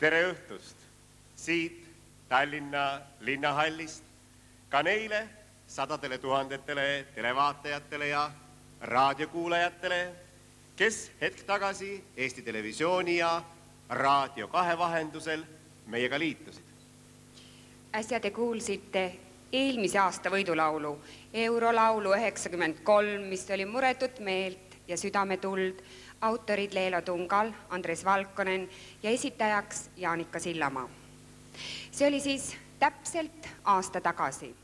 Tere õhtust siit Tallinna linnahallist ka neile sadadele tuhandetele televaatajatele ja raadiokuulajatele, kes hetk tagasi Eesti Televisiooni ja Raadio 2 vahendusel meiega liitusid. Äsja te kuulsite eelmise aasta võidulaulu, Eurolaulu 93, mis oli muretut meelt ja südametuld, autorid Leelo Tungal, Andres Valkonen ja esitajaks Jaanika Sillamaa. See oli siis täpselt aasta tagasi.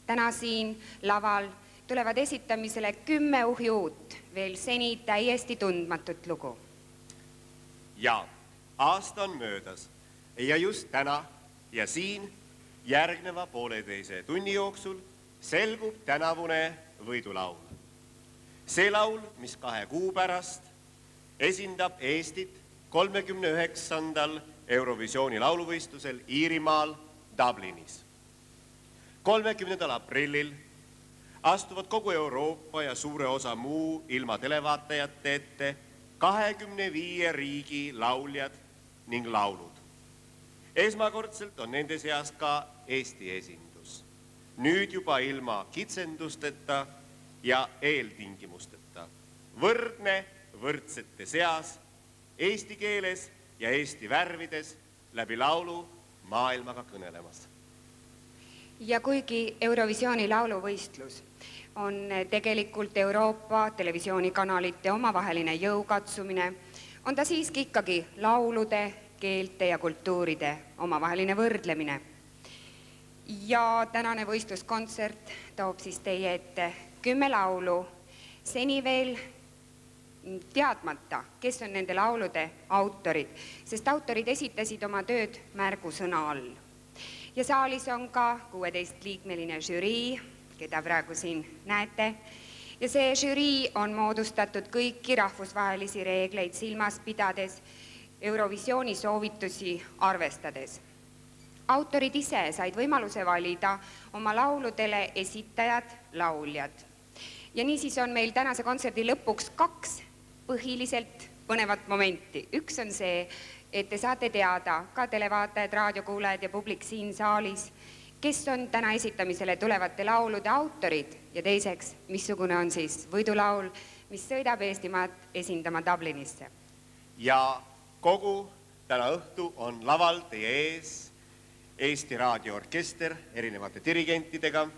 Täna siin laval tulevad esitamisele 10 uut, veel seni täiesti tundmatut lugu. Ja aasta on möödas ja just täna ja siin järgneva pooleteise tunni jooksul selgub tänavune võidulaul. See laul, mis 2 kuu pärast esindab Eestit 39. Eurovisiooni lauluvõistlusel Iirimaal Dublinis. 30. aprillil astuvad kogu Euroopa ja suure osa muu ilma televaatajate ette 25 riigi lauljad ning laulud. Esmakordselt on nende seas ka Eesti esindus. Nüüd juba ilma kitsendusteta ja eeltingimusteta. Võrdne võrdsete seas, eesti keeles ja eesti värvides läbi laulu maailmaga kõnelemas. Ja kuigi Eurovisiooni lauluvõistlus on tegelikult Euroopa televisioonikanalite omavaheline jõukatsumine, on ta siiski ikkagi laulude, keelte ja kultuuride omavaheline võrdlemine. Ja tänane võistluskontsert toob siis teie ette 10 laulu, seni veel teadmata, kes on nende laulude autorid, sest autorid esitasid oma tööd märgusõna all. Ja saalis on ka 16-liikmeline žürii, keda praegu siin näete. Ja see žürii on moodustatud kõiki rahvusvahelisi reegleid silmas pidades, Eurovisiooni soovitusi arvestades. Autorid ise said võimaluse valida oma lauludele esitajad, lauljad. Ja niisiis on meil tänase kontserdi lõpuks 2 põhiliselt põnevat momenti. Üks on see, et te saate teada, ka televaatajad, raadiokuulajad ja publik siin saalis, kes on täna esitamisele tulevate laulude autorid ja teiseks, missugune on siis võidulaul, mis sõidab Eestimaad esindama Dublinisse. Ja kogu täna õhtu on laval teie ees Eesti Raadioorkester erinevate dirigentidega.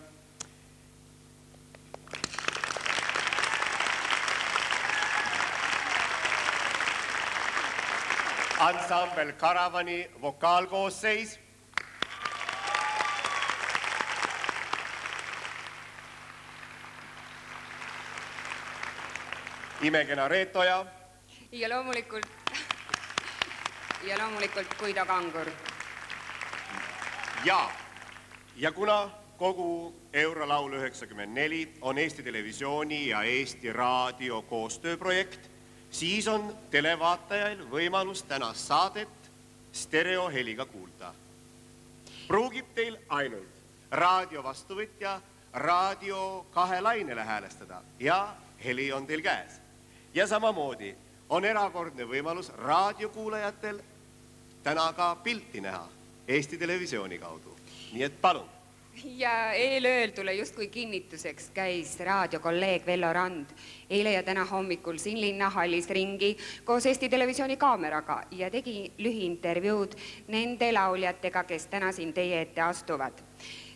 Ansambel Karavani vokaalkoosseis. Imekena Reetoja. Ja loomulikult Guido Kangur. Ja kuna kogu Eurolaul 94 on Eesti Televisiooni ja Eesti Raadio koostööprojekt, siis on televaatajail võimalus tänast saadet stereoheliga kuulda. Pruugib teil ainult raadio vastuvõtja raadio 2 lainele häälestada ja heli on teil käes. Ja samamoodi on erakordne võimalus raadiokuulajatel täna ka pilti näha Eesti Televisiooni kaudu. Nii et palun. Ja eelööldule justkui kinnituseks käis raadiokolleeg Vello Rand eile ja täna hommikul siin linnahallis ringi koos Eesti Televisiooni kaameraga ja tegi lühiintervjuud nende lauljatega, kes täna siin teie ette astuvad.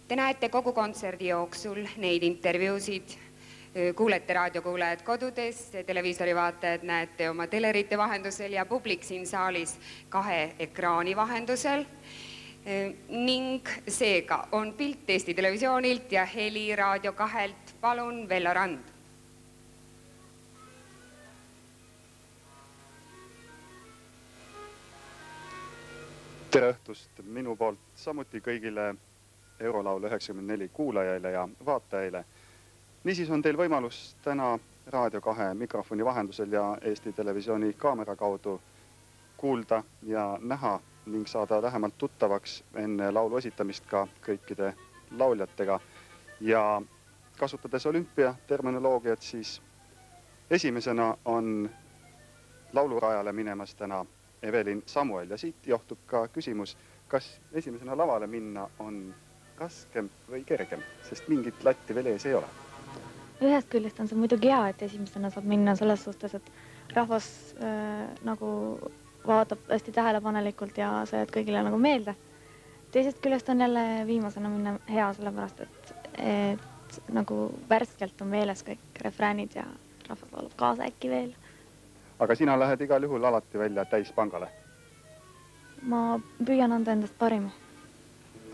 Te näete kogu kontserdi jooksul neid intervjuusid, kuulete raadiokuulajad kodudes, televiisori vaatajad näete oma telerite vahendusel ja publik siin saalis 2 ekraani vahendusel. Ning seega on pilt Eesti Televisioonilt ja heli Raadio 2-lt. Palun, Vello Rand. Tere õhtust minu poolt samuti kõigile Eurolaul 94 kuulajaile ja vaatajaile. Niisiis on teil võimalus täna Raadio 2 mikrofoni vahendusel ja Eesti Televisiooni kaamera kaudu kuulda ja näha ning saada lähemalt tuttavaks enne laulu esitamist ka kõikide lauljatega. Ja kasutades olümpia terminoloogiat, siis esimesena on laulurajale minemas täna Evelin Samuel ja siit johtub ka küsimus, kas esimesena lavale minna on raskem või kergem, sest mingit latti veel ees ei ole. Ühest küljest on see muidugi hea, et esimesena saab minna selles suhtes, et rahvas nagu vaatab hästi tähelepanelikult ja see jääb kõigile nagu meelde. Teisest küljest on jälle viimasena minna hea, sellepärast et nagu värskelt on meeles kõik refräänid ja rahvas laulab kaasa äkki veel. Aga sina lähed igal juhul alati välja täispangale? Ma püüan anda endast parima.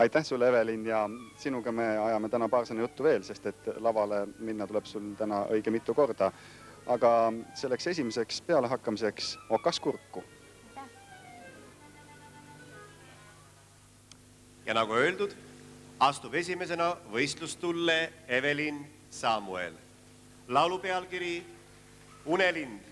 Aitäh sulle, Evelin, ja sinuga me ajame täna paar sõna juttu veel, sest et lavale minna tuleb sul täna õige mitu korda. Aga selleks esimeseks pealehakkamiseks okas kurku. Ja nagu öeldud, astub esimesena võistlustulle Evelin Samuel. Laulu pealkiri Unelind.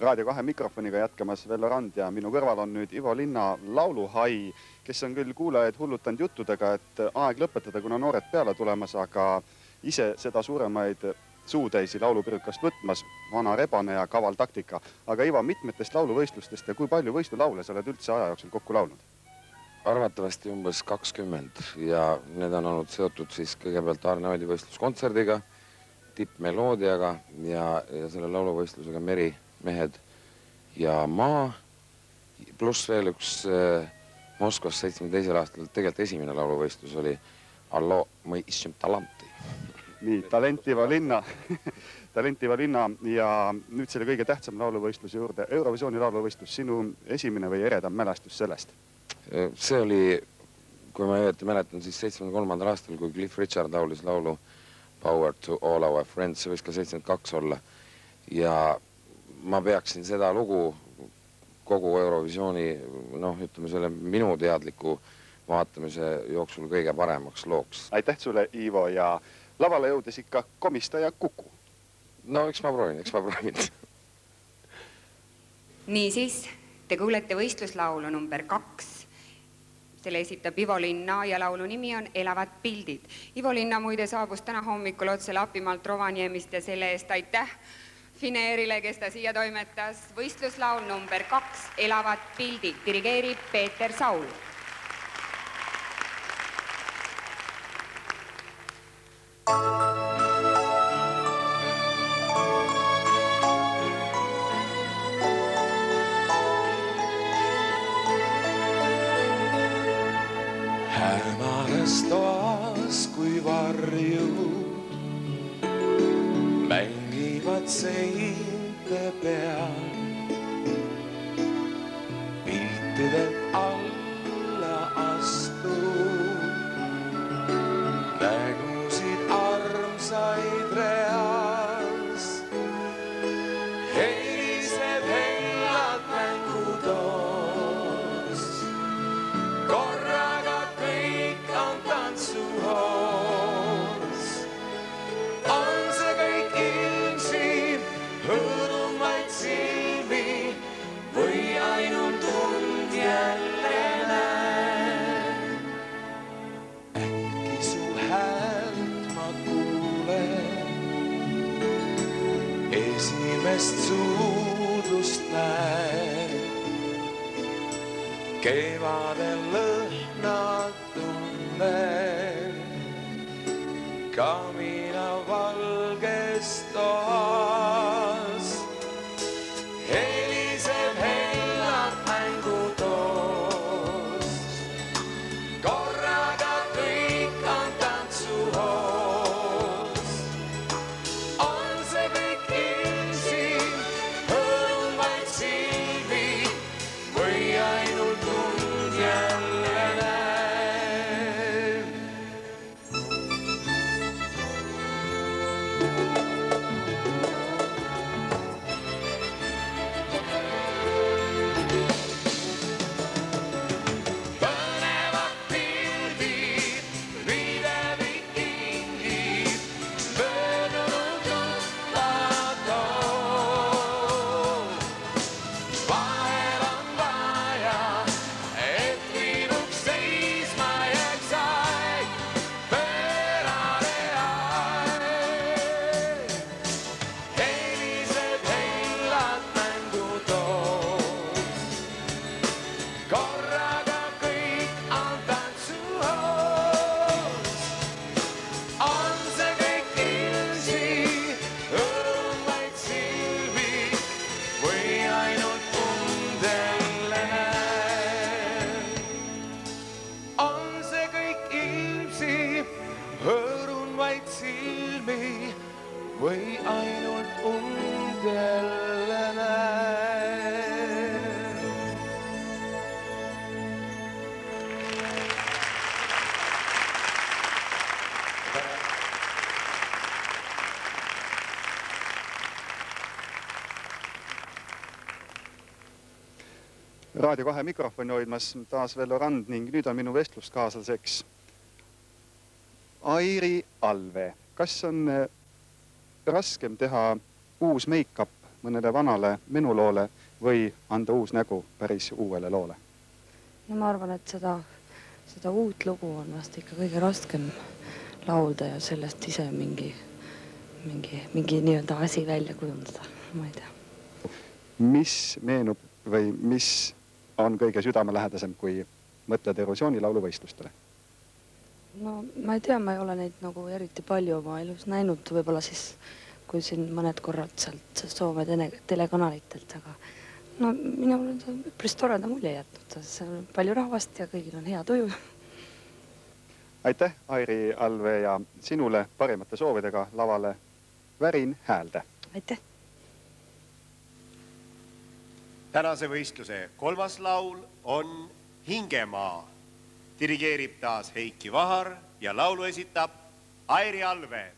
Raadio 2 mikrofoniga jätkamas Vello Rand ja minu kõrval on nüüd Ivo Linna lauluhai, kes on küll kuulajaid hullutanud juttudega, et aeg lõpetada, kuna noored peale tulemas, aga ise seda suuremaid suutäisi laulupirukast võtmas, vana rebane ja kaval taktika. Aga Ivo, mitmetest lauluvõistlustest ja kui palju võistulaule sa oled üldse aja jooksul kokku laulnud? Arvatavasti umbes 20 ja need on olnud seotud siis kõigepealt Arne Oodi võistluskontserdiga, tippmeloodiaga ja selle lauluvõistlusega Meri, mehed ja maa, pluss veel üks Moskvas 72. aastal tegelikult esimene lauluvõistlus oli Allo, ma issem talanti. Nii, talent Ivo Linna. Talent Ivo Linna ja nüüd selle kõige tähtsam lauluvõistluse juurde. Eurovisiooni lauluvõistlus, sinu esimene või eredam mälestus sellest? See oli, kui ma õieti mäletan, siis 73. aastal, kui Cliff Richard laulis laulu Power to all our friends, see võis ka 72 olla. Ja ma peaksin seda lugu kogu Eurovisiooni, ütleme selle minu teadliku vaatamise jooksul kõige paremaks looks. Aitäh sulle, Ivo, ja lavale jõudes ikka komistaja Kuku. No, eks ma proovin. Niisiis, te kuulete võistluslaulu number 2. Selle esitab Ivo Linna ja laulu nimi on Elavad pildid. Ivo Linna muide saabus täna hommikul otse Lapimaalt Rovaniemist ja selle eest aitäh Fineerile, kes ta siia toimetas. Võistluslaul number 2, Elavad pildid, dirigeerib Peeter Saul. Hämaras toas kui varjud mängivad seinte peal, piltidelt alla astud nägusid armsaid reas. Heliseb hellad mängutoos, korraga kõik on tantsuhoos. On see kõik ilmsiib, hõõrumaid silmi või ainult und jälle näen. Äkki su häält ma kuulen, esimest suudlust näen. Kevadel lõhnad tunnen, kamina valges toas. Heliseb hellad mängutoos, korraga kõik on tantsuhoos. On see kõik ilmsiim, hõõrumaid silmi või ainult und jälle näen. Põnevad pildid, videvid kingid, möödunud tuttavad too. Vahel on vaja, et viinuks seisma jääks aeg, pöörane aeg. Heliseb hellad mängutoos, korraga kõik on tantsuhoos. On see kõik ilmsiib, hõõrumaid silmi või ainult und jälle näen. On see kõik ilmsiib, hõõrumaid silmi või ainult und jälle näen. Raadio 2 mikrofoni hoidmas taas Vello Rand ning nüüd on minu vestluskaaslaseks Airi Alve. Kas on raskem teha uus make-up mõnele vanale menuloole või anda uus nägu päris uuele loole? No ma arvan, et seda uut lugu on vast ikka kõige raskem laulda ja sellest ise mingi nii-öelda asi välja kujundada, ma ei tea. Mis meenub või mis on kõige südamelähedasem, kui mõtled Erosiooni lauluvõistlustele? No ma ei tea, ma ei ole neid nagu eriti palju oma elus näinud, võib-olla siis kui siin mõned korrad sealt Soome telekanalitelt, aga no minul on see üpris toreda mulje jätnud, see on palju rahvast ja kõigil on hea tuju. Aitäh, Airi Alve, ja sinule parimate soovidega lavale Värin häälde. Aitäh! Tänase võistluse kolmas laul on Hingemaa. Dirigeerib taas Heiki Vahar ja laulu esitab Airi Alve.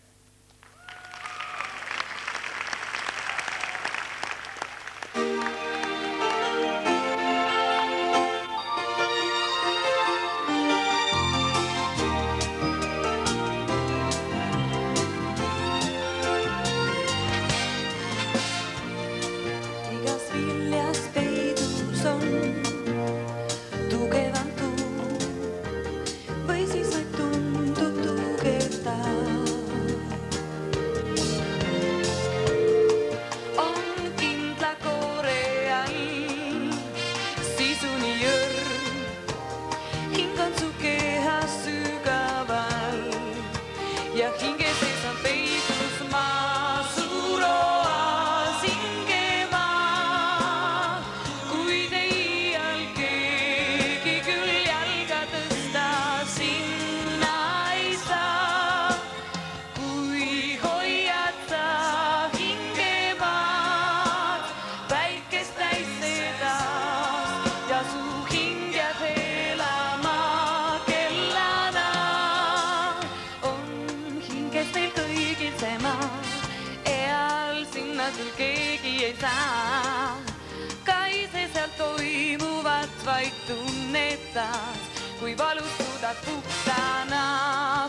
Kui valustuda puhtana,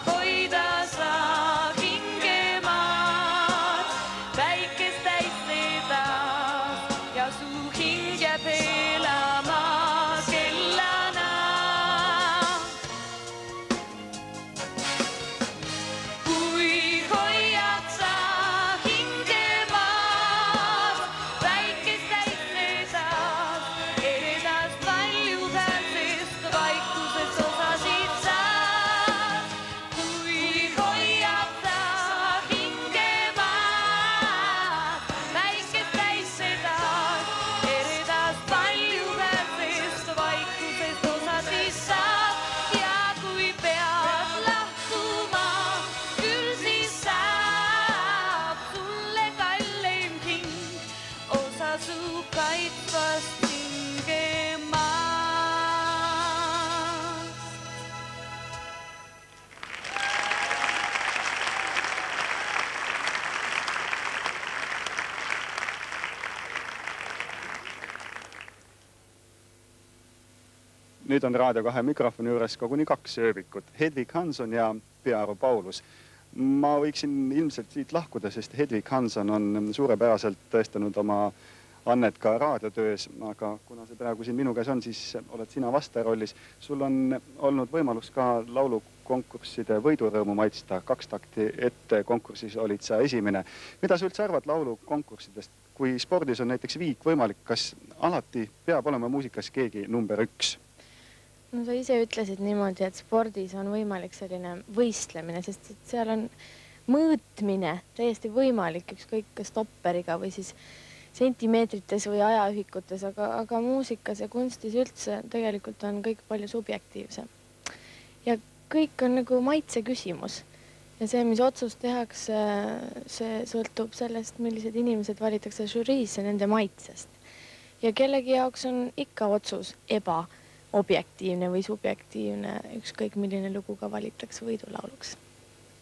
hoida saa hingemaad, päikest täis sedas ja su hing jääb elama kellana. Kui hoiad sa hingemaad, päikest täis sedas, eredast palju pääsest vaikusest osasid saad. Kui hoiad sa hingemaad, päikest täis sedas, eredast palju pääsest vaikusest osasid saad. Ja kui pead lahtuma, küll siis saab sulle kalleim hing, osa su kaitsvast hingemaast. Nüüd on Raadio 2 mikrofoni juures koguni 2 ööbikut, Hedvig Hanson ja Pearu Paulus. Ma võiksin ilmselt siit lahkuda, sest Hedvig Hanson on suurepäraselt tõestanud oma annet ka raadiotöös, aga kuna see praegu siin minu käes on, siis oled sina vastajarollis. Sul on olnud võimalus ka laulukonkursside võidurõõmu maitsta. 2 takti ette konkursis olid sa esimene. Mida sa üldse arvad laulukonkurssidest? Kui spordis on näiteks viik võimalik, kas alati peab olema muusikas keegi number 1? No sa ise ütlesid niimoodi, et spordis on võimalik selline võistlemine, sest seal on mõõtmine täiesti võimalik, ükskõik kas stopperiga või siis sentimeetrites või ajaühikutes, aga muusikas ja kunstis üldse tegelikult on kõik palju subjektiivsem. Ja kõik on nagu maitse küsimus. Ja see, mis otsus tehakse, see sõltub sellest, millised inimesed valitakse žüriisse nende maitsest. Ja kellegi jaoks on ikka otsus ebaobjektiivne või subjektiivne, ükskõik milline lugu ka valitakse võidulauluks.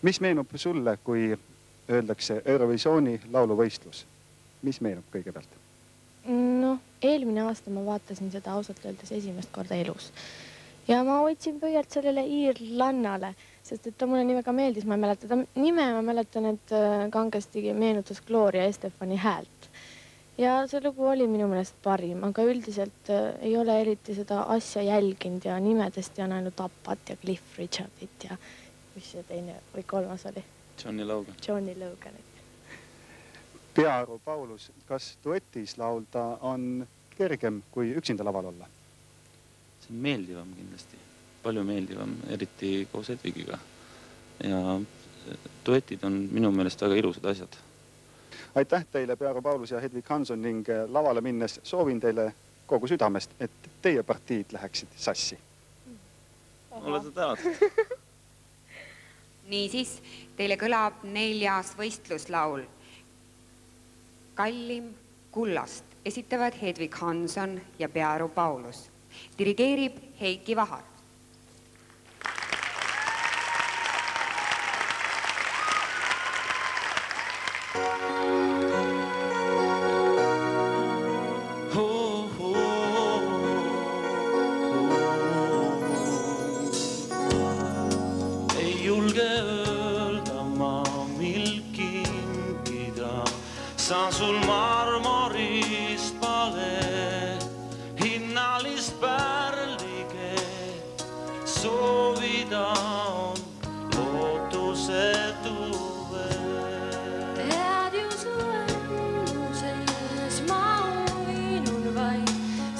Mis meenub sulle, kui öeldakse Eurovisiooni lauluvõistlus? Mis meenub kõigepealt? No, eelmine aasta ma vaatasin seda ausalt öeldes esimest korda elus. Ja ma hoidsin pöialt sellele iirlannale, sest et ta mulle nii väga meeldis. Ma ei mäleta ta nime, ma mäletan, et kangesti meenutas Gloria Estefani häält. Ja see lugu oli minu meelest parim, aga üldiselt ei ole eriti seda asja jälginud ja nimedest tean ainult Tappat ja Cliff Richardit ja mis see teine või kolmas oli? Johnny Logan. Johnny Loganit. Pearu Paulus, kas duetis laulda on kergem kui üksinda laval olla? See on meeldivam kindlasti. Palju meeldivam, eriti koos Hedvigiga. Ja duetid on minu meelest väga ilusad asjad. Aitäh teile, Pearu Paulus ja Hedvig Hanson, ning lavale minnes soovin teile kogu südamest, et teie partiid läheksid sassi. Olete tänatud. Niisiis, teile kõlab 4. võistluslaul. Kallim kullast esitavad Hedvig Hanson ja Pearu Paulus. Dirigeerib Heiki Vahar. Saan sul marmorist pale, hinnalist pärlige, soovida on lootuse tuve. Tead ju su õnnuses ma uinun vaid,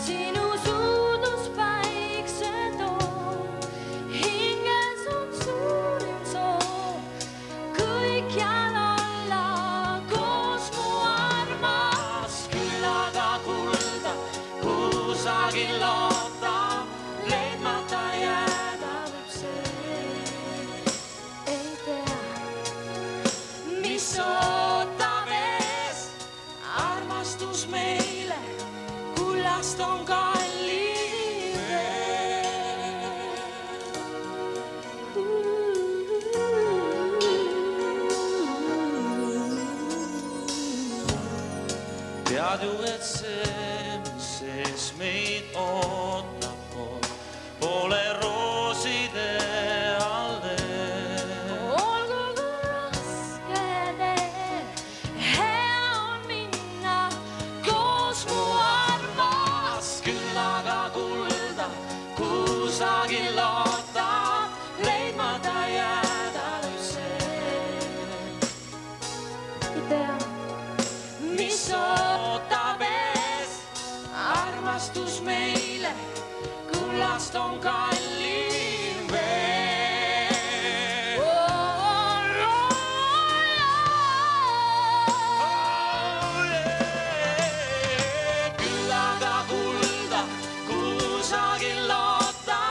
sinu suudus päikse too, hinges on suurim soov, kõik jääb loota, leidmata jääda võib see. Ei tea, mis ootab ees, armastus meile, kullast on kallim veel. Tead ju, et see sees meid ootab, pole rooside alle. Olgu kui raske tee, hea on minna koos mu armas. Küll aga kulda kusagil lootab, leidmata jääda võib see. Ei tea, mis ootab armastus meile, kullast on kallim veel. Küll aga kulda kusagil loota,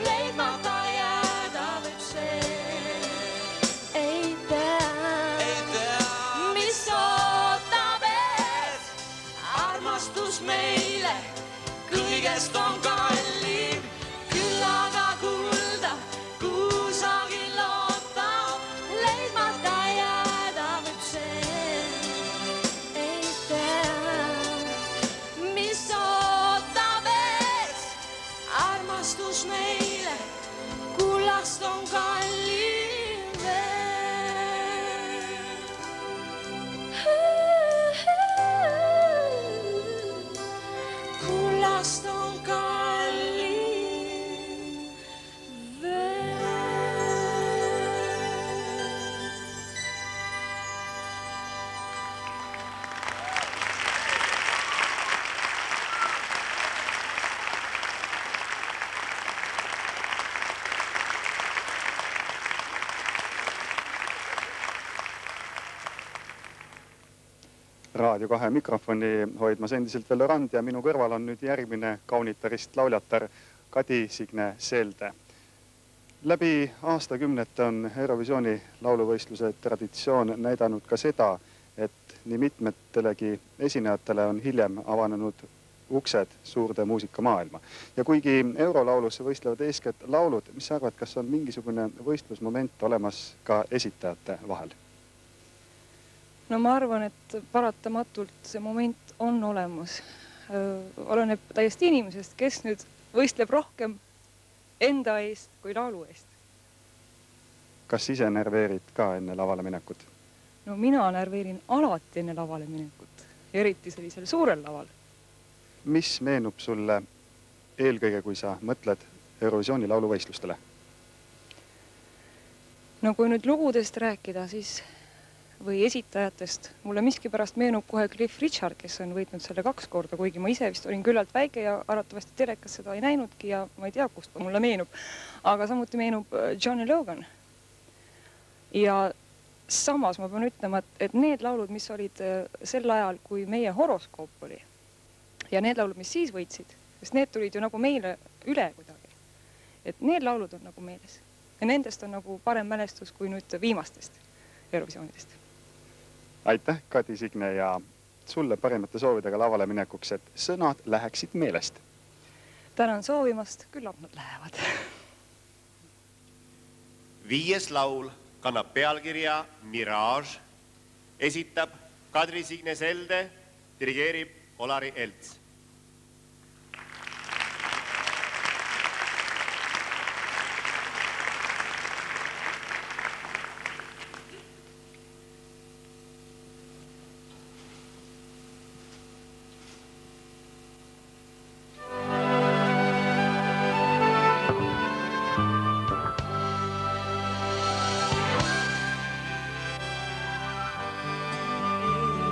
leidmata jääda võib see. Ei tea, mis ootab ees, armastus meile, kõigest on kallim, küll aga kulda kusagil loota, leidmata jääda võib see. Ei tea, mis ootab ees, armastus meile, kullast on kallim veel. Kullast on kallim veel. Raadio 2 mikrofoni hoidmas endiselt Vello Rand ja minu kõrval on nüüd järgmine kaunitarist lauljatar Kadi Signe Selde. Läbi aastakümnete on Eurovisiooni lauluvõistluse traditsioon näidanud ka seda, et nii mitmetelegi esinejatele on hiljem avanenud uksed suurde muusikamaailma. Ja kuigi eurolaulus võistlevad eeskätt laulud, mis sa arvad, kas on mingisugune võistlusmoment olemas ka esitajate vahel? No ma arvan, et paratamatult see moment on olemas. Oleneb täiesti inimesest, kes nüüd võistleb rohkem enda eest kui laulu eest. Kas ise närveerid ka enne lavale minekut? No mina närveerin alati enne lavale minekut. eriti sellisel suurel laval. Mis meenub sulle eelkõige, kui sa mõtled Eurovisiooni lauluvõistlustele? No kui nüüd lugudest rääkida, siis või esitajatest, mulle miskipärast meenub kohe Cliff Richard, kes on võitnud selle 2 korda, kuigi ma ise vist olin küllalt väike ja arvatavasti telekas seda ei näinudki ja ma ei tea, kust mulle meenub. Aga samuti meenub Johnny Logan. Ja samas ma pean ütlema, et need laulud, mis olid sel ajal, kui meie horoskoop oli ja need laulud, mis siis võitsid, sest need tulid ju nagu meile üle kuidagi. Et need laulud on nagu meeles. Ja nendest on nagu parem mälestus kui nüüd viimastest Eurovisioonidest. Aitäh, Kadi Signe, ja sulle parimate soovidega lavale minekuks, et sõnad läheksid meelest. Tänan soovimast, küllap nad lähevad. 5. laul kannab pealkirja Mirage, esitab Kadri Signe Selde, dirigeerib Olari Elts.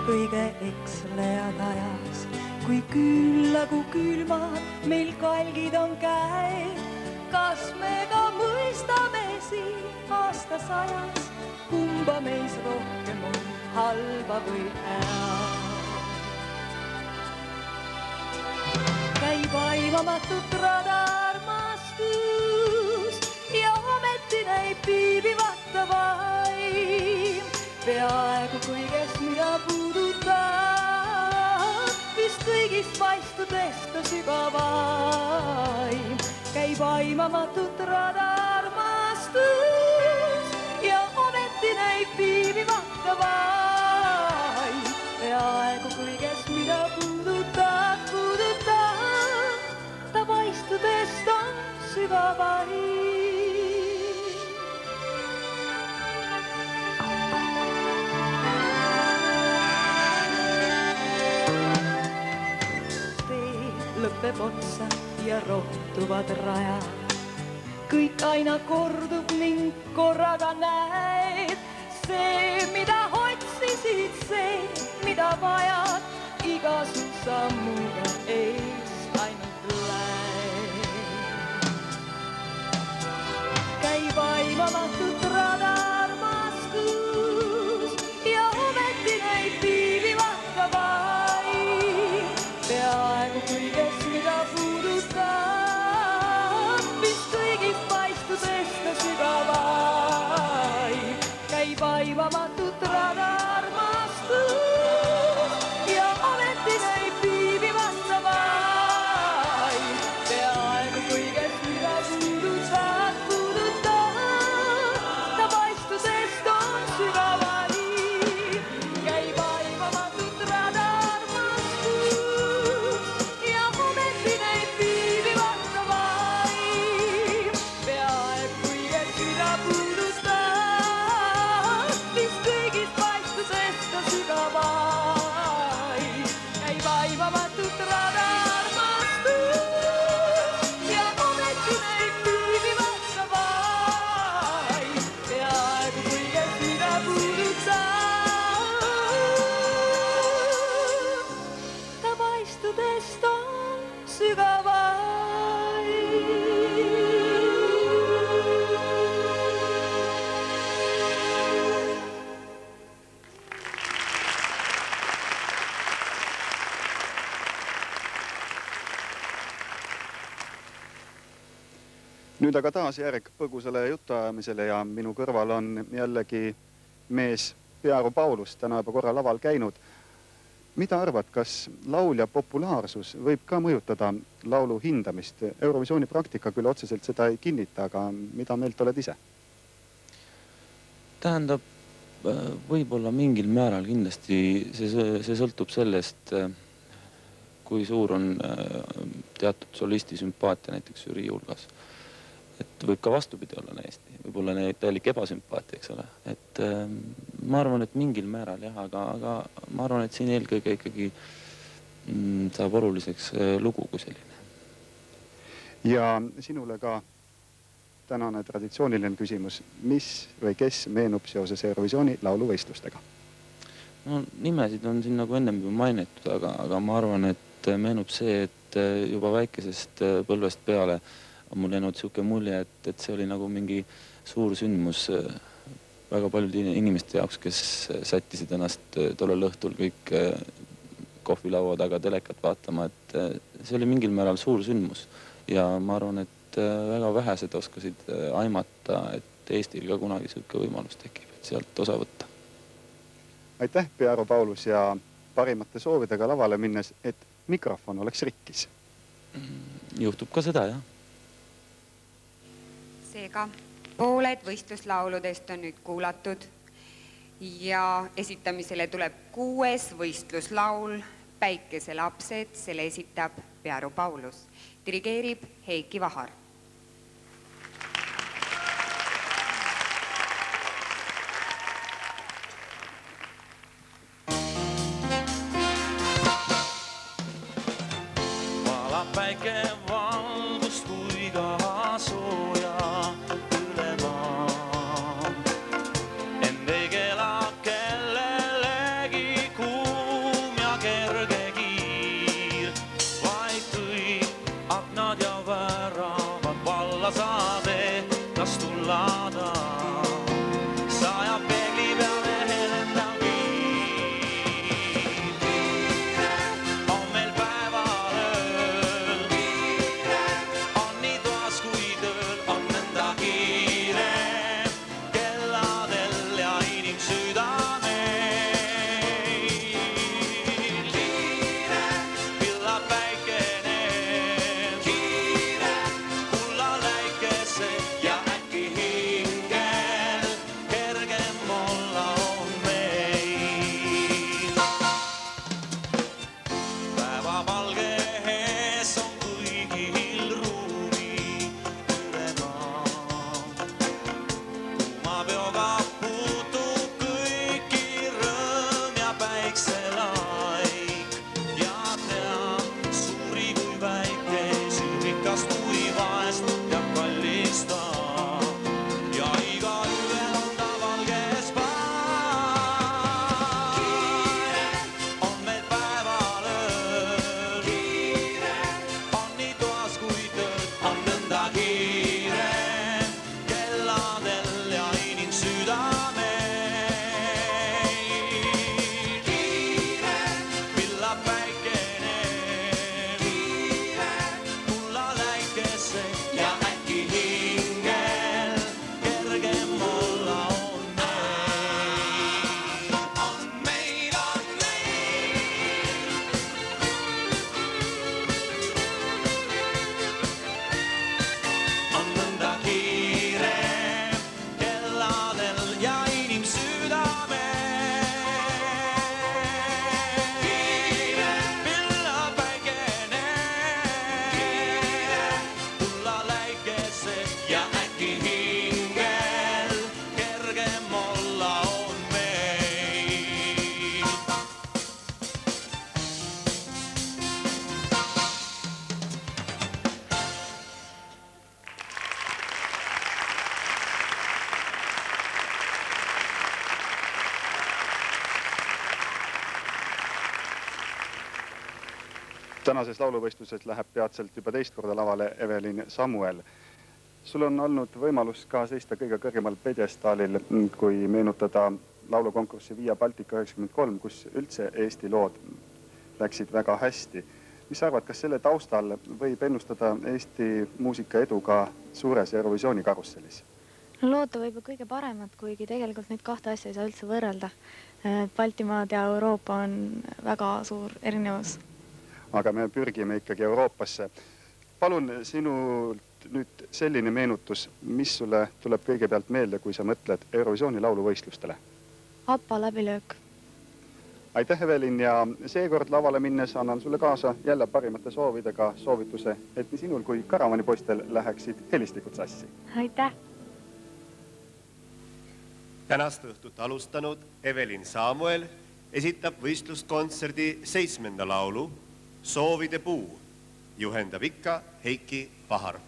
Kõige ekslejad ajas, kui küllagu külmad meil kalgid on käed. Kas me ka mõistame siin aastasajas, kumba meis rohkem on halba või head? Käib aimamatut rada armastus ja ometi näib viibivata vaim. Peaaegu kõigest, mida puudutab, vist kõigist paistudest ta sügavaim. Käib aimamatut rada armastus ja ometi näib viibivata vaim. Peaaegu kõigest, mida puudutab, ta paistudest on sügavaim. Lõpeb otsa ja rohtuvad rajad. Kõik aina kordub ning korraga näed. See, mida otsisid, see, mida vajad, iga su sammuga eest ainult läed. Käib aimamatut rada armastus ja ometi näib viibivata vaim. Peaaegu kõigest, mida puudutab, vist kõigist paistudest ta sügavaim. Käib aimamatut rada armastus ja ometi näib viibivata vaim. Peaaegu kõigest, mida puudutab, ta paistudest on sügavaim. Käib aimamatut rada armastus ja ometi näib viibivata vaim. Peaaegu kõigest, mida puudutab, vist kõigist paistusest ta sügavaim. Käib aimamatut rada armastus ja ometi näib viibivata vaim. Peaaegu kõigest, mida puudutab, ta paistudest on sügavaim. Nüüd aga taas järg põgusale jutuajamisele ja minu kõrval on jällegi mees Pearu Paulus, täna juba korra laval käinud. Mida arvad, kas laulja populaarsus võib ka mõjutada laulu hindamist? Eurovisiooni praktika küll otseselt seda ei kinnita, aga mida meelt oled ise? Tähendab, võib-olla mingil määral kindlasti see sõltub sellest, kui suur on teatud solisti sümpaatia näiteks žürii hulgas. et võib ka vastupidi olla täiesti, võib-olla täielik ebasümpaatia, eks ole. Et ma arvan, et mingil määral jah, aga ma arvan, et siin eelkõige ikkagi saab oluliseks lugu kui selline. Ja sinule ka tänane traditsiooniline küsimus, mis või kes meenub seoses Eurovisiooni lauluvõistlustega? No nimesid on siin nagu ennem juba mainitud, aga ma arvan, et meenub see, et juba väikesest põlvest peale on mul jäänud siuke mulje, et see oli nagu mingi suur sündmus väga paljude inimeste jaoks, kes sättisid ennast tollel õhtul kõik kohvilaua taga telekat vaatama, et see oli mingil määral suur sündmus ja ma arvan, et väga vähesed oskasid aimata, et Eestil ka kunagi siuke võimalus tekib, et sealt osa võtta. Aitäh, Pearo Paulus, ja parimate soovidega lavale minnes, et mikrofon oleks rikkis. Juhtub ka seda, jah. Seega pooled võistluslauludest on nüüd kuulatud ja esitamisele tuleb 6. võistluslaul Päikeselapsed, selle esitab Pearo Paulus. Dirigeerib Heiki Vahar. Valab päike valgust kui ka sooja üle maa. End ei kela kellelegi kuum ja kerge kiir, vaid kõik aknad ja väravad valla saade, kas tulla ta. Sajab peegli peale helendav kiir. On meil päeval ööl, on nii toas kui tööl, on nõnda kiire kelladel ja inimsüdamel. Pillab päikene, kulla läikese ja äkki hingel kergem olla on meil. Päeva valge ees on kõigil ruumi üle maa. Kuuma peoga puutub kõiki rõõm ja päikselaik. Ja tean suuri kui väikesi, rikast kui vaest ja kallista. Ja iga ühel on ta valges paik. On meil päeval ööl, on nii toas kui tööl, on nõnda kiire kelladel ja inimsüdamel. Pillab päikene, kulla läikese ja äkki hingel kergem olla on meil. On meil, on on nõnda kiire kelladel ja inimsüdamel. Pillab päikene, kulla läikese ja äkki hingel kergem olla on meil. Tänases lauluvõistluses läheb peatselt juba teist korda lavale Evelin Samuel. Sul on olnud võimalus ka seista kõige kõrgemal pjedestaalil, kui meenutada laulukonkurssi Via Baltica 93, kus üldse Eesti lood läksid väga hästi. Mis sa arvad, kas selle taustal võib ennustada Eesti muusika edu ka suures Eurovisiooni karussellis? No loota võib ju kõige paremat, kuigi tegelikult neid kahte asja ei saa üldse võrrelda. Baltimaad ja Euroopa on väga suur erinevus. Aga me pürgime ikkagi Euroopasse. Palun sinult nüüd selline meenutus, mis sulle tuleb kõigepealt meelde, kui sa mõtled Eurovisiooni lauluvõistlustele? Appa läbilöök. Aitäh, Evelin, ja seekord lavale minnes annan sulle kaasa jälle parimate soovidega soovituse, et nii sinul kui karavanipoistel läheksid helistikud sassi. Aitäh! Tänast õhtut alustanud Evelin Samuel esitab võistluskontserdi 7. laulu Soovide puu. Juhendab ikka Heiki Pahar.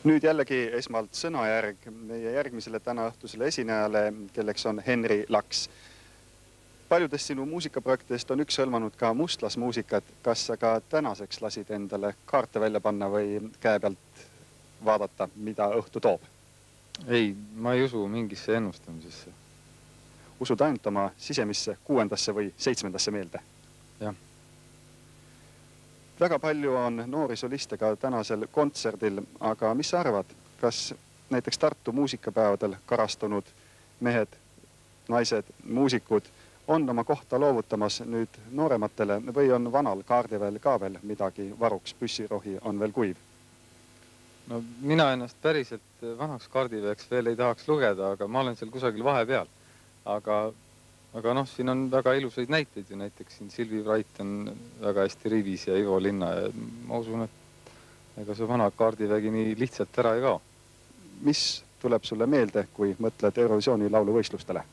Nüüd jällegi esmalt sõnajärg meie järgmisele tänaõhtusele esinejale, kelleks on Henri Laks. Paljudest sinu muusikaprojektidest on üks hõlmanud ka mustlasmuusikat. Kas sa ka tänaseks lasid endale kaarte välja panna või käe pealt vaadata, mida õhtu toob? Ei, ma ei usu mingisse ennustamisesse. Usud ainult oma sisemisse 6. või 7. meelde? Jah. Väga palju on noori soliste ka tänasel kontserdil, aga mis sa arvad, kas näiteks Tartu muusikapäevadel karastunud mehed, naised, muusikud on oma kohta loovutamas nüüd noorematele või on vanal kaardiväel ka veel midagi varuks, püssirohi on veel kuiv? No mina ennast päriselt vanaks kaardiväeks veel ei tahaks lugeda, aga ma olen seal kusagil vahepeal. Aga noh, siin on väga ilusaid näiteid ju, näiteks siin Silvi Vrait on väga hästi rivis ja Ivo Linna ja ma usun, et ega see vana kaardivägi nii lihtsalt ära ei kao. Mis tuleb sulle meelde, kui mõtled Eurovisiooni lauluvõistlustele?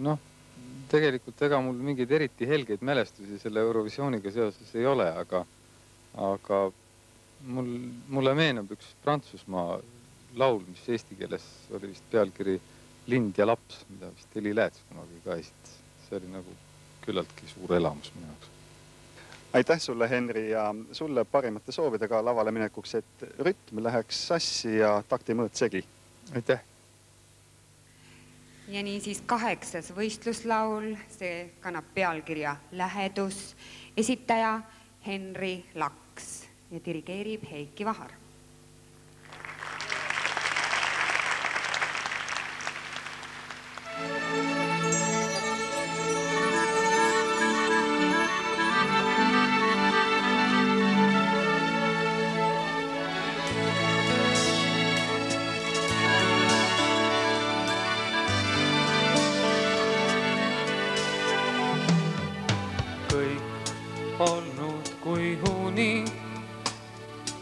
Noh, tegelikult ega mul mingeid eriti helgeid mälestusi selle Eurovisiooniga seoses ei ole, aga mulle meenub üks Prantsusmaa laul, mis eesti keeles oli vist pealkiri Lind ja laps, mida vist Heli Lääts kunagi ka esitas. See oli nagu küllaltki suur elamus minu jaoks. Aitäh sulle, Henri, ja sulle parimate soovidega lavale minekuks, et rütm läheks sassi ja taktimõõt segi. Aitäh! Ja niisiis 8. võistluslaul, see kannab pealkirja Lähedus, esitaja Henri Laks ja dirigeerib Heiki Vahar. Olnud kui uni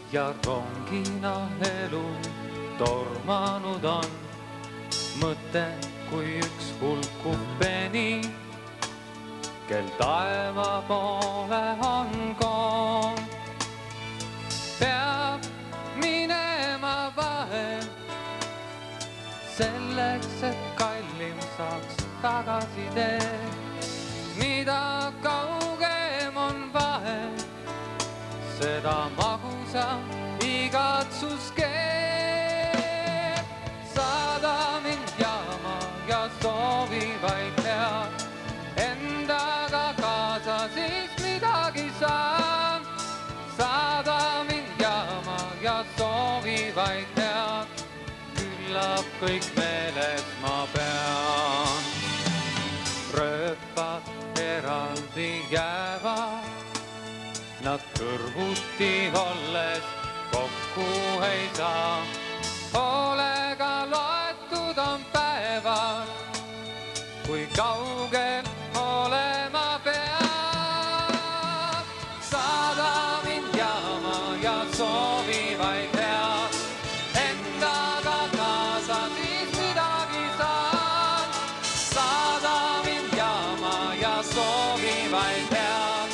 ja rongina elu tormanud on mõte kui üks hulkuv peni, kel taeva poole on koom. Peab minema vahel selleks, et kallim saaks tagasi tee, mida kaugem on vahel, seda magusam igatsus keeb. Saada mind jaama ja soovi vaid head, endaga kaasa siis midagi saan. Saada mind jaama ja soovi vaid head, küllap kõik meeles ma pean. Rööpad eraldi jäävad, nad kõrvuti olles kokku ei saa. Hoolega loetud on päevad, kui kaugel olema peab. Saada mind jaama ja soovi vaid head, endaga kaasa siis midagi saan. Saada mind jaama ja soovi vaid head,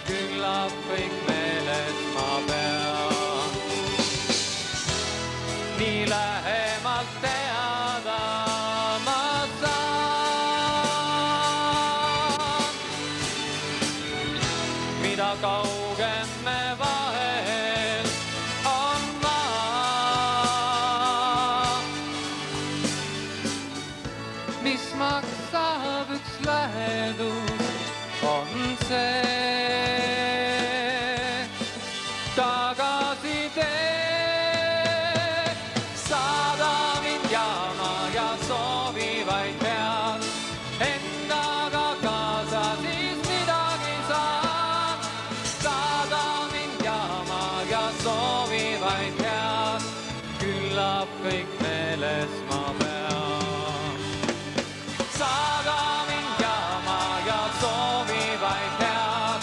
küllap kõik meeles ma pean. Nii lähemalt teada ma saan, mida kaugem me vahel on maa. Mis maksab üks lähedus, on see tagasi tee. Saada mind jaama ja soovi vaid pead, endaga kaasa siis midagi saan. Saada mind jaama ja soovi vaid pead, küllap kõik meeles ma pean. Saada mind jaama ja soovi vaid pead,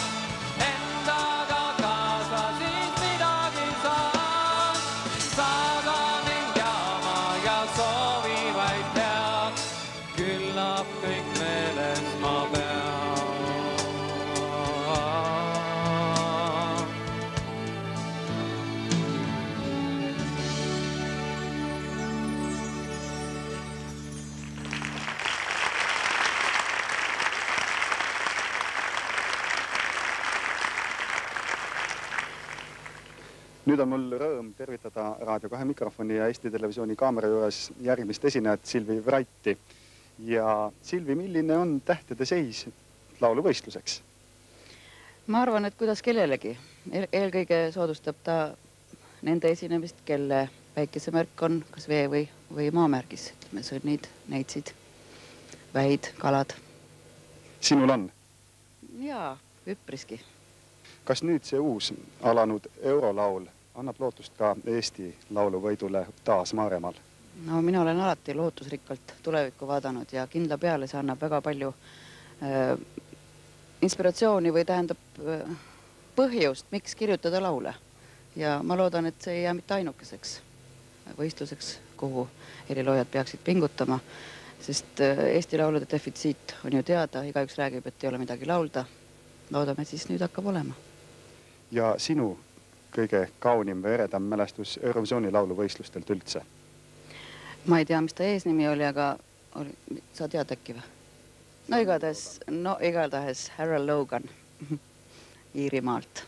endaga kaasa siis midagi saan. Saada mind jaama ja soovi vaid pead, küllap kõik meeles ma pean. Nüüd on mul rõõm tervitada Raadio 2 mikrofoni ja Eesti Televisiooni kaamera juures järgmist esinejat Silvi Vrighti. Ja Silvi, milline on tähtede seis lauluvõistluseks? Ma arvan, et kuidas kellelegi. Eelkõige soodustab ta nende esinemist, kelle päikesemärk on kas vee või maamärgis. Ütleme sõnnid, neitsid, väid, kalad. Sinul on? Jaa, üpriski. Kas nüüd see uus alanud eurolaul annab lootust ka Eesti lauluvõidule taas Maaremaal? No mina olen alati lootusrikkalt tulevikku vaadanud ja kindla peale see annab väga palju inspiratsiooni või tähendab põhjust, miks kirjutada laule. Ja ma loodan, et see ei jää mitte ainukeseks võistluseks, kuhu eriloojad peaksid pingutama, sest Eesti laulude defitsiit on ju teada, igaüks räägib, et ei ole midagi laulda. Loodame siis nüüd hakkab olema. Ja sinu kõige kaunim või eredam mälestus Eurovisiooni lauluvõistlustelt üldse? Ma ei tea, mis ta eesnimi oli, aga sa tead äkki või? No igatahes Harold Logan. Iirimaalt.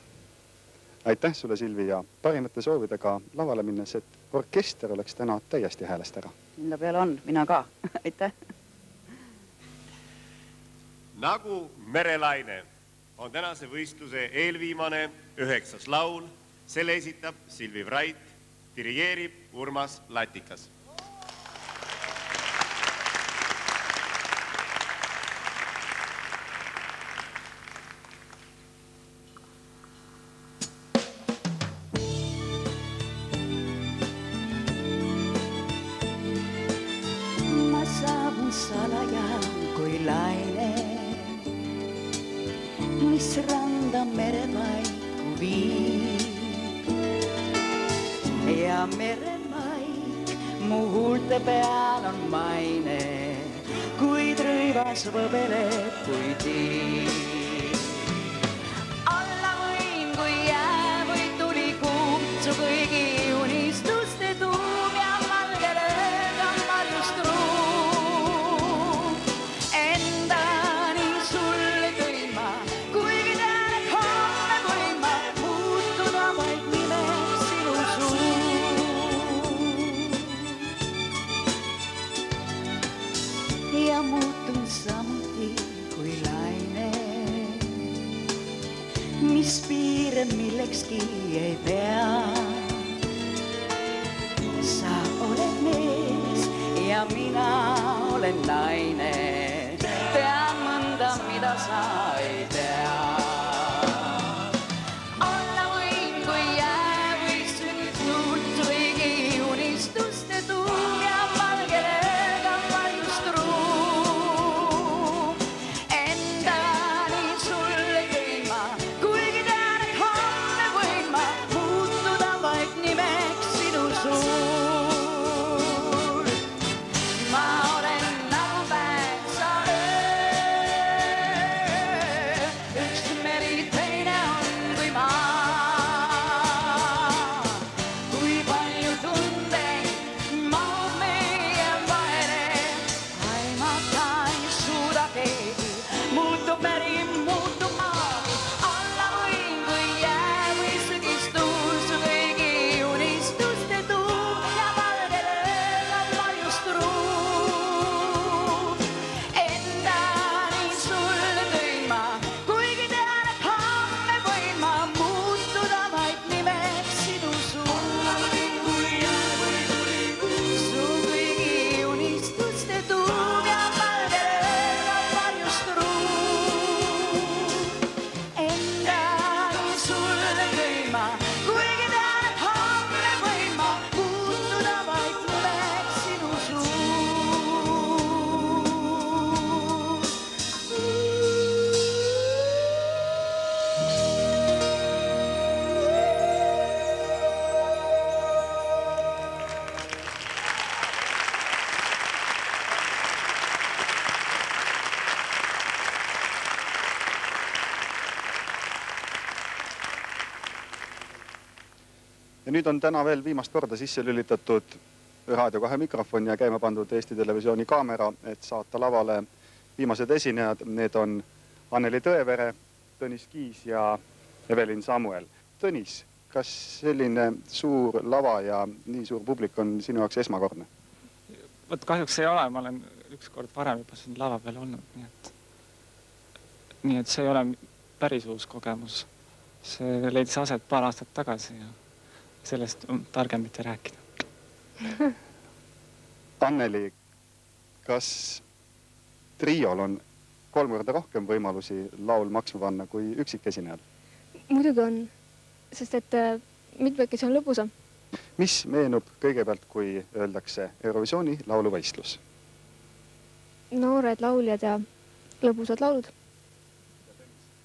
Aitäh sulle, Silvi, ja parimate soovidega lavale minnes, et orkester oleks täna täiesti häälest ära. Kindla peale on, mina ka. Aitäh! Nagu Merelaine on tänase võistluse eelviimane 9. laul. Selle esitab Silvi Vrait, dirigeerib Urmas Latikas. Ma saabun salajaan kui laine, mis randa merepaiku viib. Ja merepaik mu huulte peal on maine, kuid rõivas võbeleb kui tiib. Alla võin, kui jää või tuli kuutsu kõigi unistuste tuum ja valgele kammarjust ruum. Endani sulle tõin ma, kuigi tean, et homme võin ma muutuda vaid nimeks sinu suun. Ja muutun samuti kui laine, mis piire millekski ei pea. Sa oled mees ja mina olen naine, tean mõnda, mida sa ei tea. Olla võin, kui jää või sünnib tuult kõigi unistuste tuum ja valgele kammarjust ruum. Endani sulle tõin ma, kuigi tean, et homme võin ma muutuda vaid nimeks sinu suur. Ma olen nagu päev, sa öö, üks meri teine on kui maa. Kui palju tundeid mahub meie vahele, aimata ei suuda keegi, muutub meri, muutub maa. Alla võin, kui jää või sügistuus su kõigi unistuste tuum ja valgele kammarjust ruum. Endani sulle tõin ma, kuigi tean, et homme võin ma muutuda vaid nimeks sinu suur. Su kõigi unistuste tuum ja valgele kammarjust ruum. Endani sulle tõin ma, kuigi tean, et homme võin ma muutuda vaid nimeks sinu suur. Ja nüüd on täna veel viimast korda sisse lülitatud Raadio 2 mikrofon ja käima pandud Eesti Televisiooni kaamera, et saata lavale viimased esinejad. Need on Anneli Tõevere, Tõnis Kiis ja Evelin Samuel. Tõnis, kas selline suur lava ja nii suur publik on sinu jaoks esmakordne? Võt kahjuks ei ole, ma olen ükskord varem juba siin lava peal olnud, nii et see ei ole päris uus kogemus. See leidis aset paar aastat tagasi ja sellest on targem mitte rääkida. Anneli, kas triol on 3 korda rohkem võimalusi laul maksma panna kui üksikesinejal? Muidugi on, sest et mitmekesi on lõbusam. Mis meenub kõigepealt, kui öeldakse Eurovisiooni lauluvõistlus? Noored lauljad ja lõbusad laulud.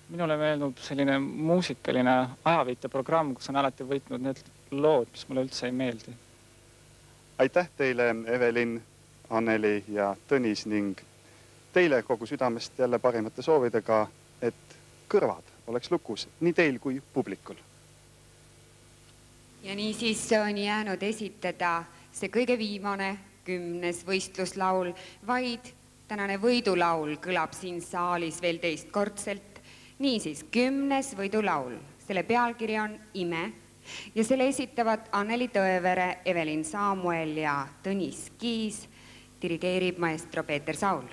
Minule meenub selline muusikaline ajaviiteprogramm, kus on alati võitnud need lood, mis mulle üldse ei meeldi. Aitäh teile, Evelin, Anneli ja Tõnis, ning teile kogu südamest jälle parimate soovidega, et kõrvad oleks lukus nii teil kui publikul. Ja niisiis on jäänud esitada see kõige viimane 10. võistluslaul, vaid tänane võidulaul kõlab siin saalis veel teistkordselt Niisiis, 10. võidulaul. Selle pealkiri on Ime ja selle esitavad Anneli Tõevere, Evelin Samuel ja Tõnis Kiis. Dirigeerib maestro Peeter Saul.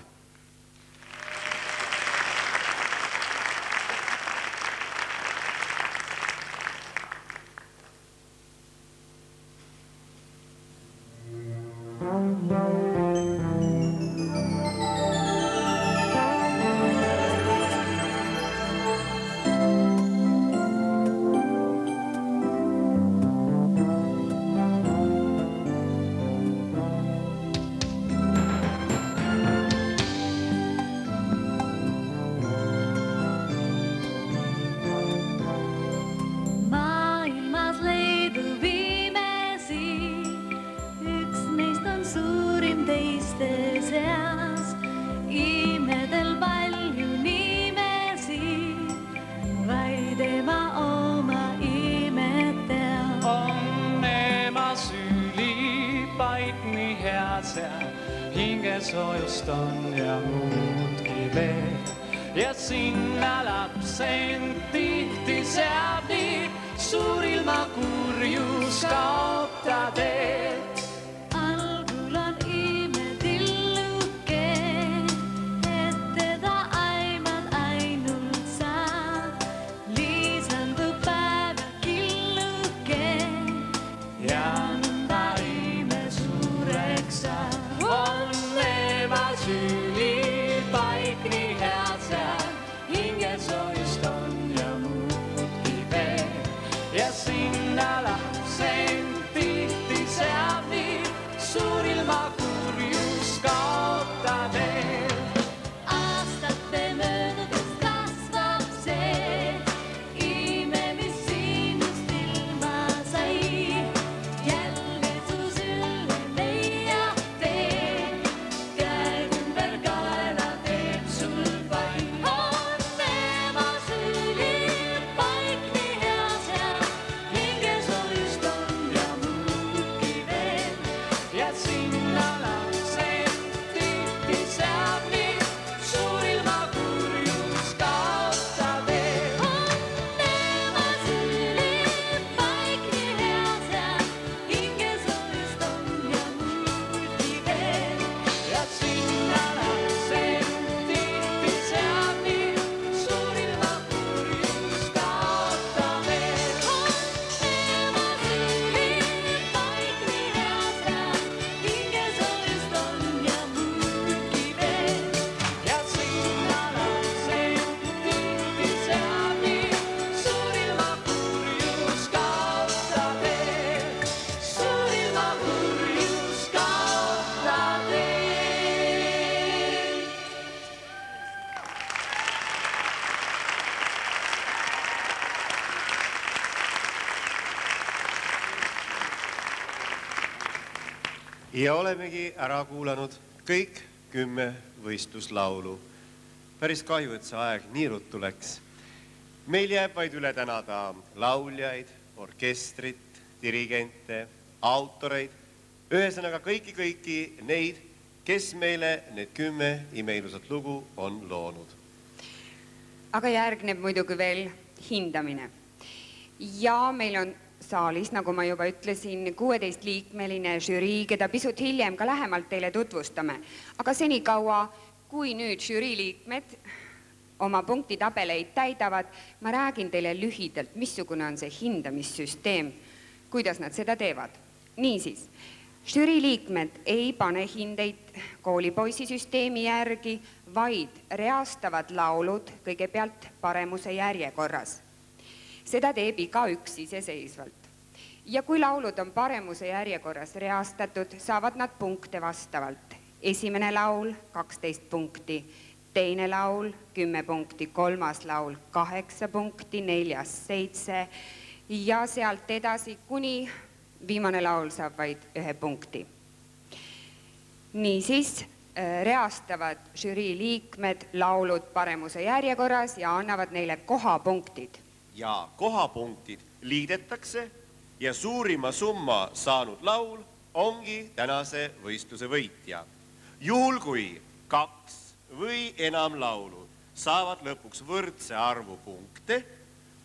Hingesoojust on ja muudki veel ja sinna lapsen tihti seab nii suur ilma kurjus kaob ta teed. Algul on imetilluke, et teda aiman ainult sa. Lisandub päeva killuke ja nõnda ime suureks saab. On ema süüli paik nii head seal, hingesoojust on ja muudki veel ja sinna lapsen tihti seab nii suur ilma kurjus kaob ta veel. Aastate möödudes kasvab see ime, mis sinust ilma sai. Jälle su sülle leiab tee, käed ümber kaela teeb sul vaid. On ema süli paik nii hea seal, hingesoojust on ja muudki veel ja sinna lapsen tihti seab nii suur ilma kurjus kaob ta veel. On ema süli paik nii hea seal, hingesoojust on ja muudki veel ja sinna lapsen tihti seab nii suur ilma kurjus kaob ta veel. ema süli paik nii hea seal, hingesoojust on ja muudki veel ja sinna lapsen tihti seab nii suur ilma kurjus kaob ta veel. Suur ilma kurjus kaob ta veel. Ja olemegi ära kuulanud kõik 10 võistluslaulu. Päris kahju, et see aeg nii ruttu läks. Meil jääb vaid üle tänada lauljaid, orkestrit, dirigente, autoreid, ühesõnaga kõiki neid, kes meile need 10 imeilusat lugu on loonud. Aga järgneb muidugi veel hindamine. Ja meil on saalis, nagu ma juba ütlesin, 16-liikmeline žürii, keda pisut hiljem ka lähemalt teile tutvustame. Aga senikaua, kui nüüd žürii liikmed oma punktitabeleid täidavad, ma räägin teile lühidalt, missugune on see hindamissüsteem, kuidas nad seda teevad. Niisiis, žürii liikmed ei pane hindeid koolipoisisüsteemi järgi, vaid reastavad laulud kõigepealt paremuse järjekorras. Seda teeb igaüks iseseisvalt. Ja kui laulud on paremuse järjekorras reastatud, saavad nad punkte vastavalt. Esimene laul 12 punkti, teine laul 10 punkti, kolmas laul 8 punkti, neljas 7 ja sealt edasi kuni viimane laul saab vaid 1 punkti. Niisiis reastavad žürii liikmed laulud paremuse järjekorras ja annavad neile kohapunktid. Ja kohapunktid liidetakse ja suurima summa saanud laul ongi tänase võistluse võitja. Juhul kui 2 või enam laulu saavad lõpuks võrdse arvu punkte,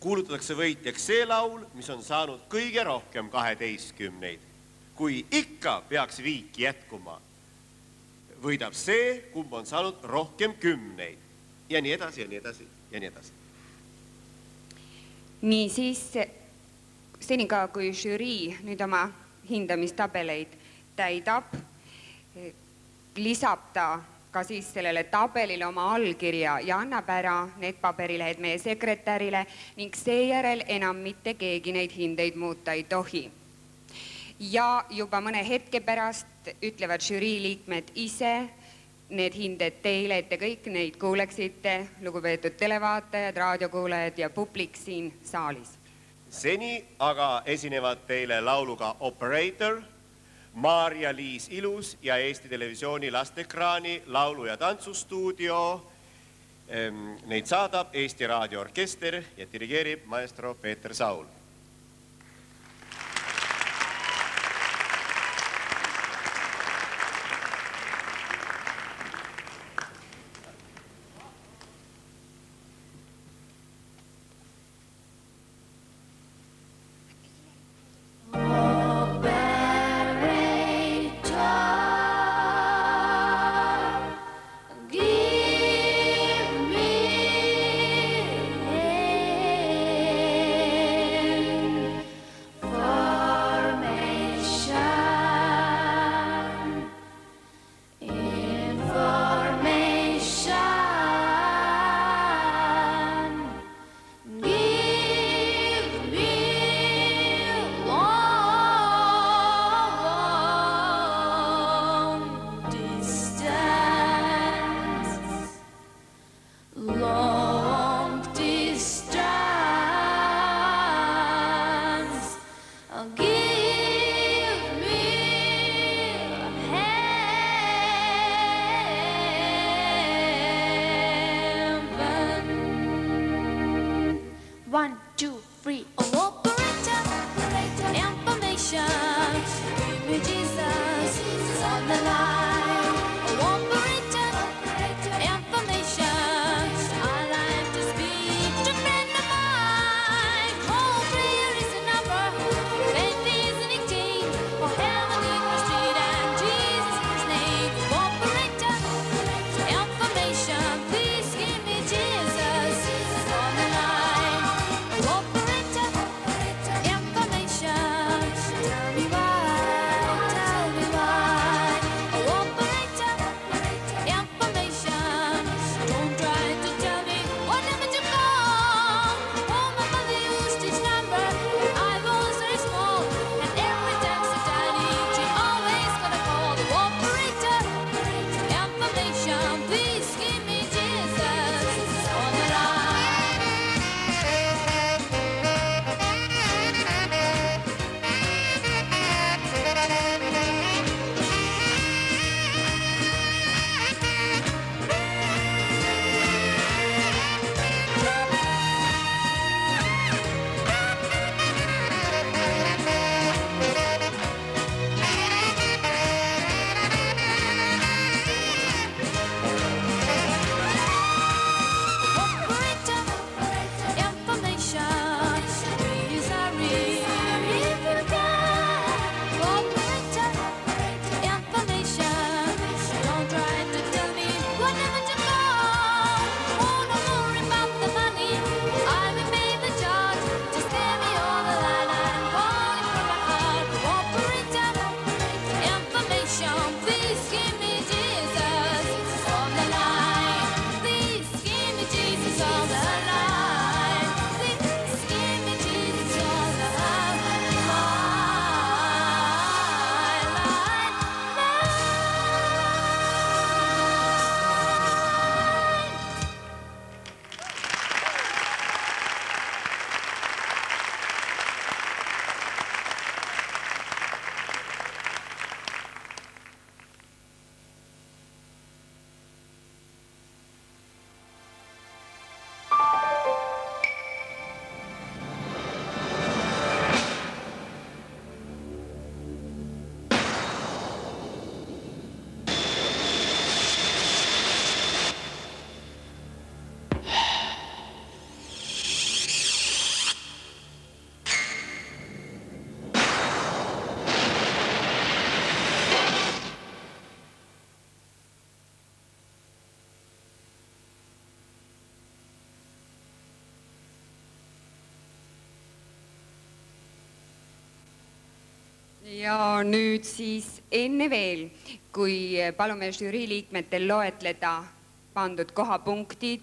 kuulutatakse võitjaks see laul, mis on saanud kõige rohkem 12. Kui ikka peaks viik jätkuma, võidab see, kumb on saanud rohkem 10. Ja nii edasi, ja nii edasi, ja nii edasi. Nii siis senikaua, kui žürii nüüd oma hindamistabeleid täidab, lisab ta ka siis sellele tabelile oma allkirja ja annab ära need paberilehed meie sekretärile ning seejärel enam mitte keegi neid hindeid muuta ei tohi. Ja juba mõne hetke pärast ütlevad žürii liikmed ise need hinded teile, et te kõik neid kuuleksite, lugupeetud televaatajad, raadiokuulajad ja publik siin saalis. Seni aga esinevad teile lauluga Operator, Maarja-Liis Ilus ja Eesti Televisiooni lasteekraani laulu- ja tantsustuudio. Neid saadab Eesti Raadio Orkester ja dirigeerib maestro Peeter Saul. Ja nüüd siis enne veel, kui palume žürii liikmetel loetleda pandud kohapunktid,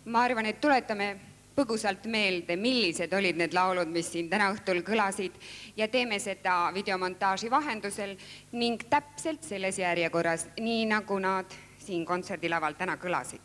ma arvan, et tuletame põgusalt meelde, millised olid need laulud, mis siin täna õhtul kõlasid ja teeme seda videomontaaži vahendusel ning täpselt selles järjekorras, nii nagu nad siin kontserdilaval täna kõlasid.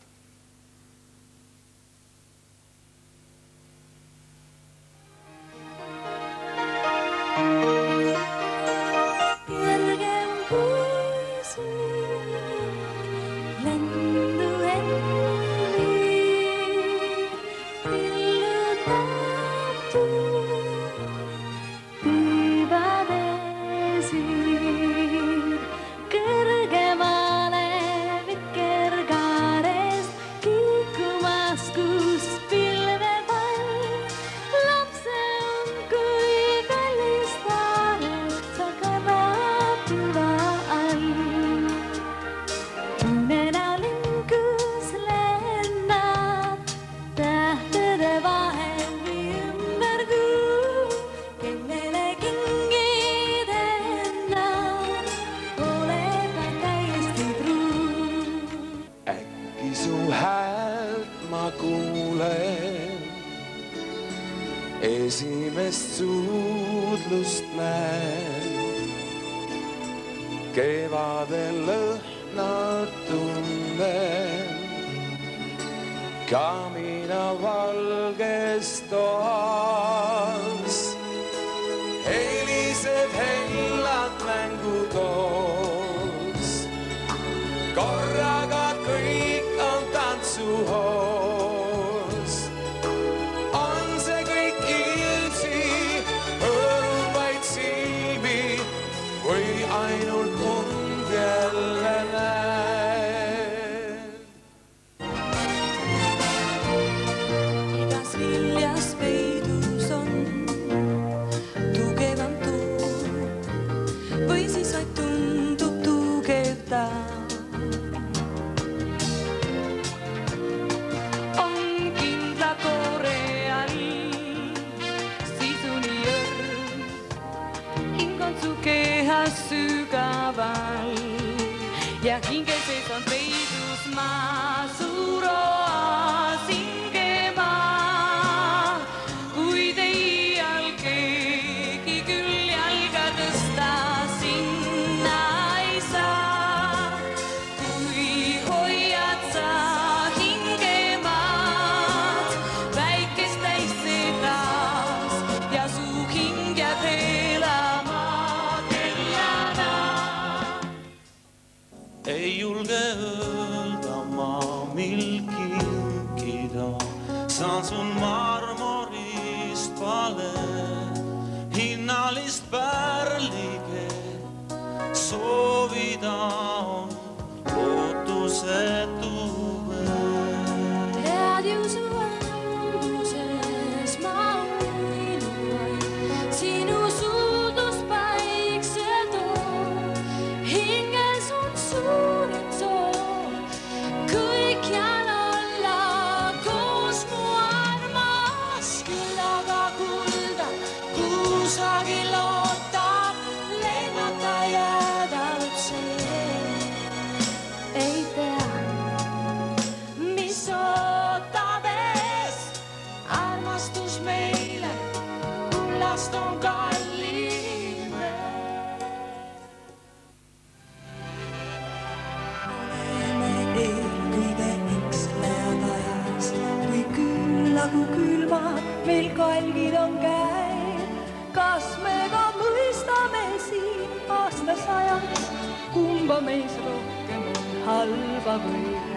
Esimest suudlust näen, kevadel lõhnad tunnen, kamina valges toas. Helised hellad mängutoos, korraga kõik on tantsuhoos. On see kõik ilmsi, hõõrub vaid silmi või ainult und jälle näen. Igas viljas peidus on tugevam tuum või siis vaid tundub tugevdav. Sügaval ja hinges sees on peidus maa, suur oaas hingemaa. Kuid ei iial keegi küll jalga tõsta sinna ei saa. Kui hoiad sa hingemaad, väikest täis sedas ja su hing jääb elama. Ei julge öelda ma mil kinkida, saan sun marmorist vale, hinnalist pärlige soovida on lootusetu veel. Tead ju su alguses ma uinu vaid sinu suudlust päikse too, hinges on suurim soov, kõik jään alla koos mu armas, küll aga kulda kusagil ootab lennata jääda üldse. Ei tea, mis ootab ees, armastus meile kullast on kallim veel. Oleme eelkõige ekslejad ajas, kui küll nagu külmad meil kalgid on käed. Kas me ka mõistame siin aastasajad, kumba meis rohkem on halba või head?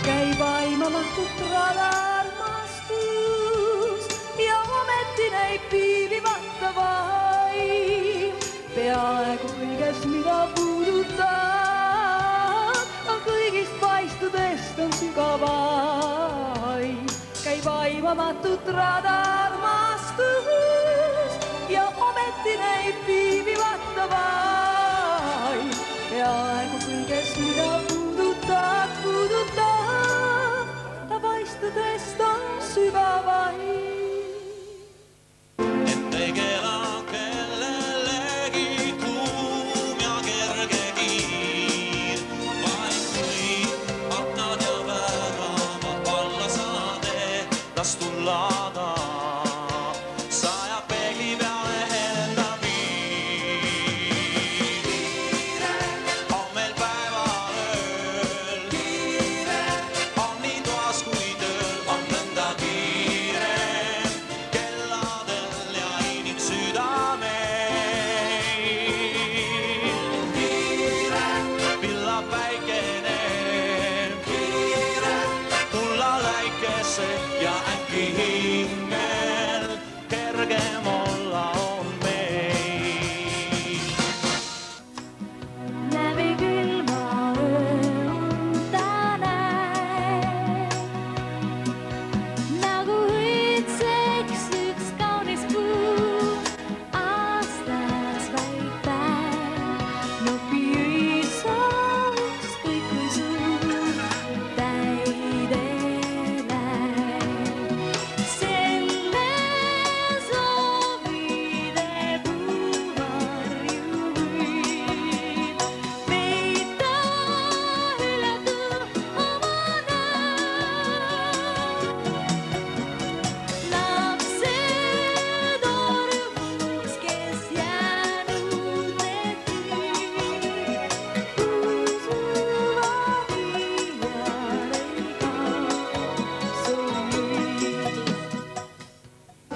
Käib aimamatut rada armastus ja ometi näib piibimata vaim. Peaaegu kõigest, mida puudutab, on kõigist paistudest on sügavaim. Käib aimamatut rada armastus ja ometi näib piibimata vaim. Peaaegu kõigest, mida puudutab, ta paistudest on sügavaim. elada. Sajad peegli peale enda viib. On meil päeval ööl, on nii toas kui tööl, on nõnda kiire kelladel ja inimsüdameil. Pillab päikene, tulla läikese ja äkki hingel kergem olla on meil. Läbi külma öö unta näen, nagu õitseks üks kaunis kuu, aastas vaid päev, nopi õisaks kõik kui suur täide läheb. Selle soovide puuvarju võib peita hüljatu oma lapsed orvuks, kes jäänud usuvad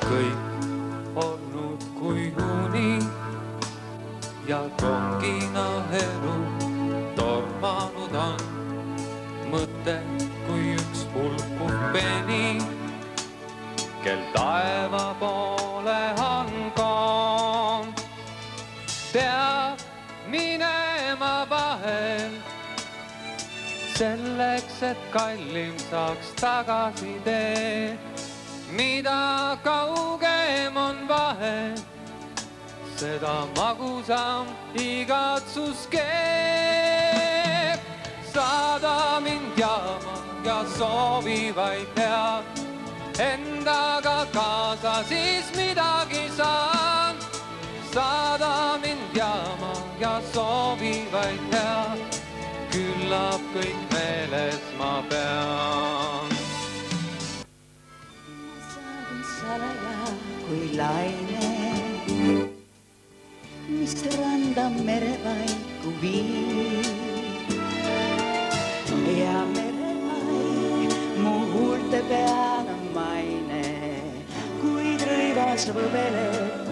kõik olnud kui uni ja rongina elu tormanud on. Mõte kui üks pulkuv peni, kel taeva poole on koond. Peab minema vahel, selleks, et kallim saaks tagasi tee. Mida kaugem on vahe, seda magusam igatsus keeb. Saada mind jaama ja soovivaid head, endaga kaasa siis midagi saan. Saada mind jaama ja soovivaid head, küllap kõik meeles ma pean. Salaja kui laine, mis randa merevaiku viib. Ja meremaik mu huulte peal on maine, kuid rõivas võbeleb.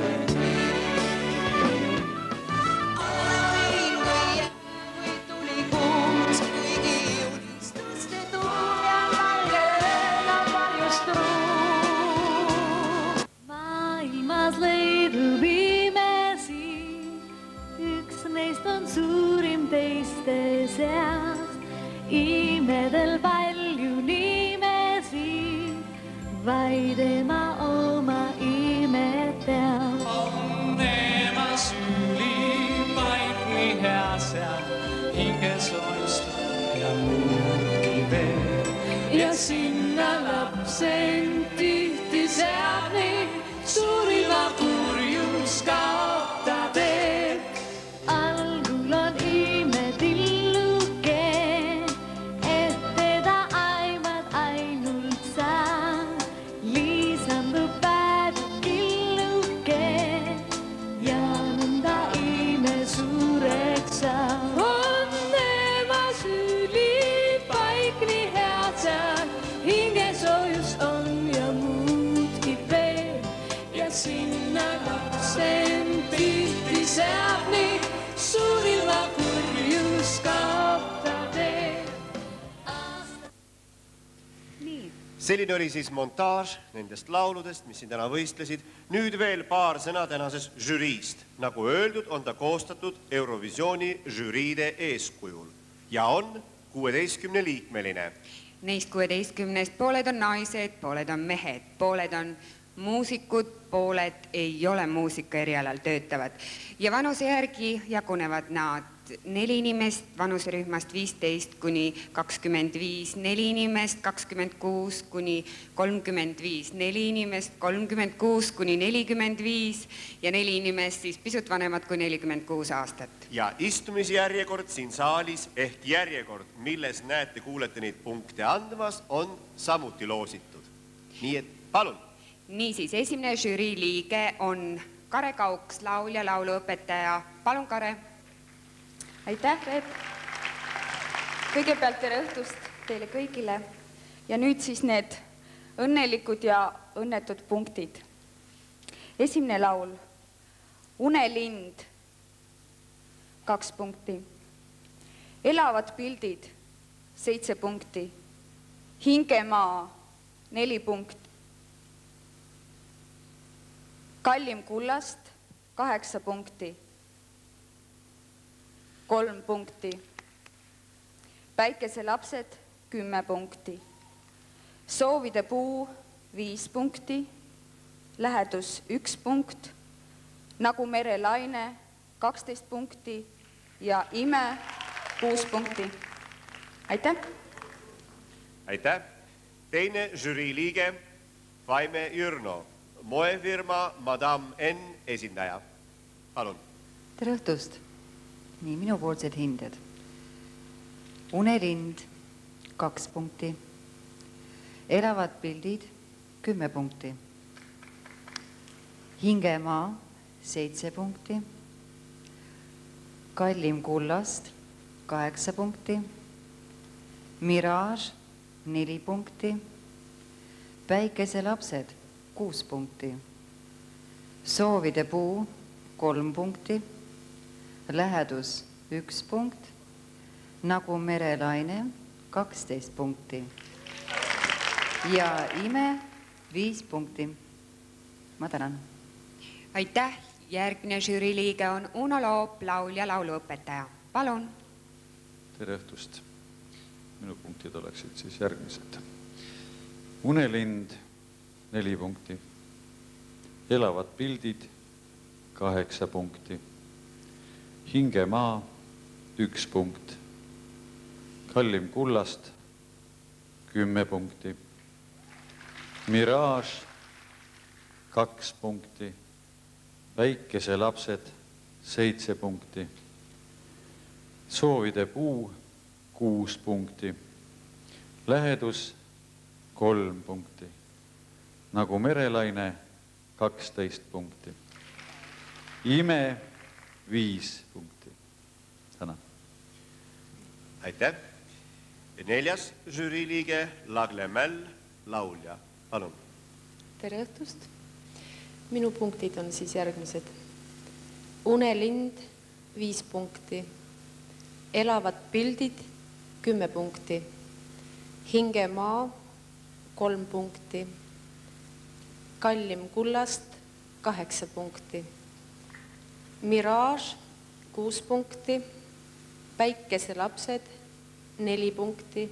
Alain kui tuli kuus, kuigi unistuste tuum ja valgena varjustruu. maailmas leidub imesi, üks neist on suurim teiste seas. Imedel palju nimesi, vaid ema oma imet teab. On ema süüli vaid nii hea seal, hinges loistab ja muudki veel. Ja sinna lapsen tihti seab nii suurima kurjus kaota teeb. Algul on imetilluke, et teda aimad ainult sa. Lisandub päev killuke ja nõnda ime suureks saab. On ema süüli paik nii head seal, hingesoojus on ja muudki veel. Ja sinna lapsen tihti seab nii suurima kurjus kaota teeb. Selline oli siis montaaž nendest lauludest, mis siin täna võistlesid. Nüüd veel paar sõna tänases žüriist. Nagu öeldud, on ta koostatud Eurovisiooni žüriide eeskujul ja on 16-liikmeline. Neist 16-st pooled on naised, pooled on mehed, pooled on muusikud, pooled ei ole muusika erialal töötavad. Ja vanuse järgi jagunevad nad 4 inimest vanuserühmast 15 kuni 25, 4 inimest 26 kuni 35, 4 inimest 36 kuni 45 ja 4 inimest siis pisut vanemad kui 46 aastat. Ja istumisjärjekord siin saalis ehk järjekord, milles näete, kuulete neid punkte andmas, on samuti loositud. Nii et Palun. Niisiis, esimene žürii liige on Kare Kauks, laulja, lauluõpetaja. Palun, Kare. Aitäh, Reet. Kõigepealt tere õhtust teile kõigile. Ja nüüd siis need õnnelikud ja õnnetud punktid. Esimene laul, Unelind, 2 punkti. Elavad pildid, 7 punkti. Hingemaa, 4 punkti. Kallim kullast, 8 punkti. 3 punkti. Päikeselapsed, 10 punkti. Soovide puu, 5 punkti. Lähedus, 1 punkt. Nagu merelaine, 12 punkti. Ja ime, 6 punkti. Aitäh! Aitäh! Teine žürii liige, Vaime Jürno, moefirma Madame N esindaja. Palun. Tere õhtust! Nii, minupoolsed hinded. Unelind, 2 punkti. Elavad pildid, 10 punkti. Hingemaa, 7 punkti. Kallim kullast, 8 punkti. Mirage, 4 punkti. Päikeselapsed, 6 punkti. Soovide puu, 3 punkti. Lähedus, 1 punkt. Nagu merelaine, 12 punkti. Ja ime, 5 punkti. Ma tänan. Aitäh! Järgmine žürii liige on Uno Loop, laulja, lauluõpetaja. Palun. Tere õhtust! Minu punktid oleksid siis järgmised. Unelind, 4 punkti. Elavad pildid, 8 punkti. Hingemaa, 1 punkt. Kallim kullast, 10 punkti. Mirage, 2 punkti. Päikeselapsed, 7 punkti. Soovide puu, 6 punkti. Lähedus, 3 punkti. Nagu merelaine, 12 punkti. Ime, 5 punkti. Tänan. Aitäh! Neljas žürii liige, Lagle Mäll, laulja. Palun. Tere õhtust! Minu punktid on siis järgmised. Unelind, 5 punkti. Elavad pildid, 10 punkti. Hingemaa, 3 punkti. Kallim kullast, 8 punkti. Mirage, 6 punkti. Päikeselapsed, 4 punkti.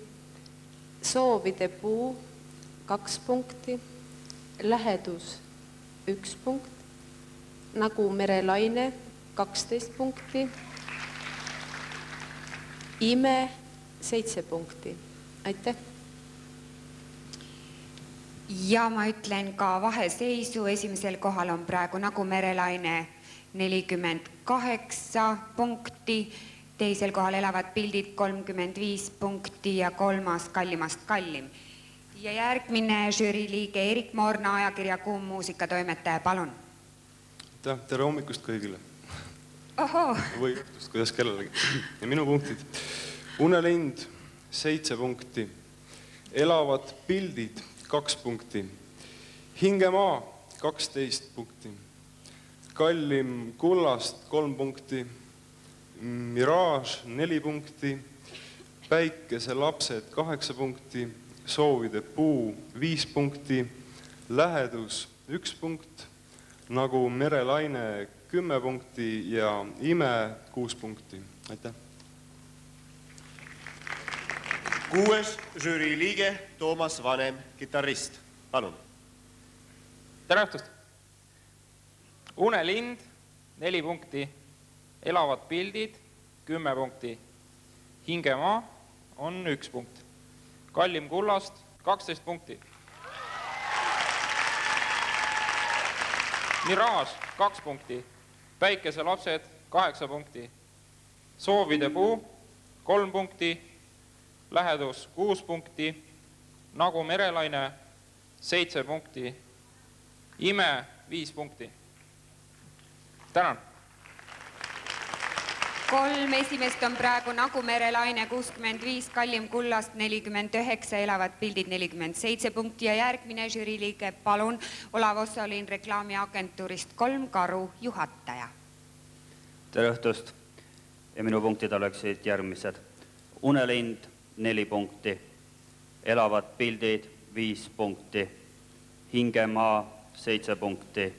Soovide puu, 2 punkti. Lähedus, 1 punkt. Nagu merelaine, 12 punkti. Ime, 7 punkti. Aitäh! Ja ma ütlen ka vaheseisu. Esimesel kohal on praegu Nagu merelaine 48 punkti. Teisel kohal Elavad pildid 35 punkti ja kolmas Kallimast kallim. Ja järgmine žürii liige Erik Moorna, ajakirja Kuum muusikatoimetaja. Palun. Tere hommikust kõigile. Ohoo! Või õhtust, kuidas kellelegi. Ja minu punktid. Unelind, 7 punkti. Elavad pildid, 2 punkti. Hingemaa, 12 punkti. Kallim kullast, 3 punkti. Mirage, 4 punkti. Päikeselapsed, 8 punkti. Soovide puu, 5 punkti. Lähedus, 1 punkt. Nagu merelaine, 10 punkti ja ime, 6 punkti. Aitäh! Kuues žürii liige, Toomas Vanem, kitarrist. Palun. Tere õhtust! Unelind, 4 punkti. Elavad pildid, 10 punkti. Hingemaa on 1 punkt. Kallim kullast, 12 punkti. Mirage, 2 punkti. Päikeselapsed, 8 punkti. Soovide puu, 3 punkti. Lähedus, 6 punkti. Nagu merelaine, 7 punkti, ime 5 punkti. Tänan! 3 esimest on praegu Nagu merelaine 65, Kallim kullast 49, Elavad pildid 47 punkti ja järgmine žüriiliige, palun, Olav Ossolin reklaamiagentuurist 3 Karu juhataja. Tere õhtust ja minu punktid oleksid järgmised. Unelind 4 punkti, Elavad pildid 5 punkti, Hingemaa 7 punkti,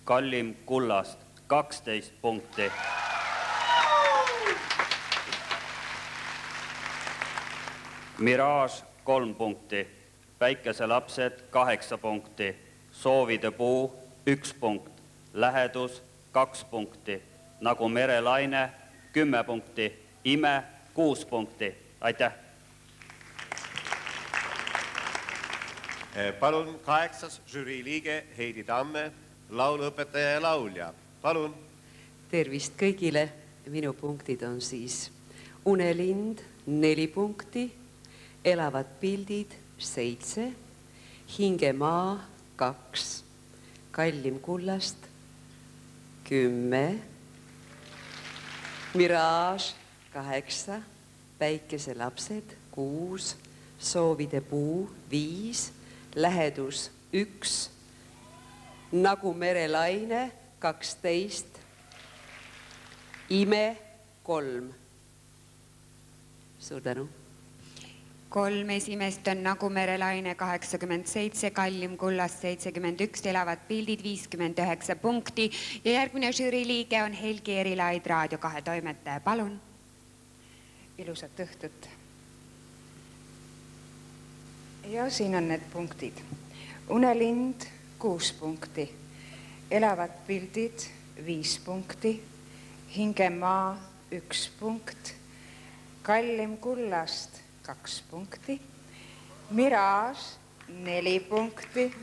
Kallim kullast 12 punkti. Mirage 3 punkti, Päikeselapsed 8 punkti, Soovide puu 1 punkt, Lähedus 2 punkti, Nagu merelaine 10 punkti, Ime 6 punkti. Aitäh! Palun 8. žüriiliige Heidi Tamme, lauluõpetaja ja laulja. Palun. Tervist kõigile. Minu punktid on siis Unelind 4 punkti, Elavad pildid 7, Hingemaa 2, Kallim kullast 10, Mirage 8, Päikeselapsed 6, Soovide puu 5, Lähedus 1, Nagu merelaine 12, Ime 3. Suur tänu. 3 esimest on Nagu merelaine 87, Kallim kullast 71, Elavad pildid 59 punkti ja järgmine žüriiliige on Helgi Erilaid, Raadio 2 toimetaja. Palun. Ilusat õhtut. Ja siin on need punktid. Unelind 6 punkti, Elavad pildid 5 punkti, Hingemaa 1 punkt, Kallim kullast 2 punkti, Mirage 4 punkti,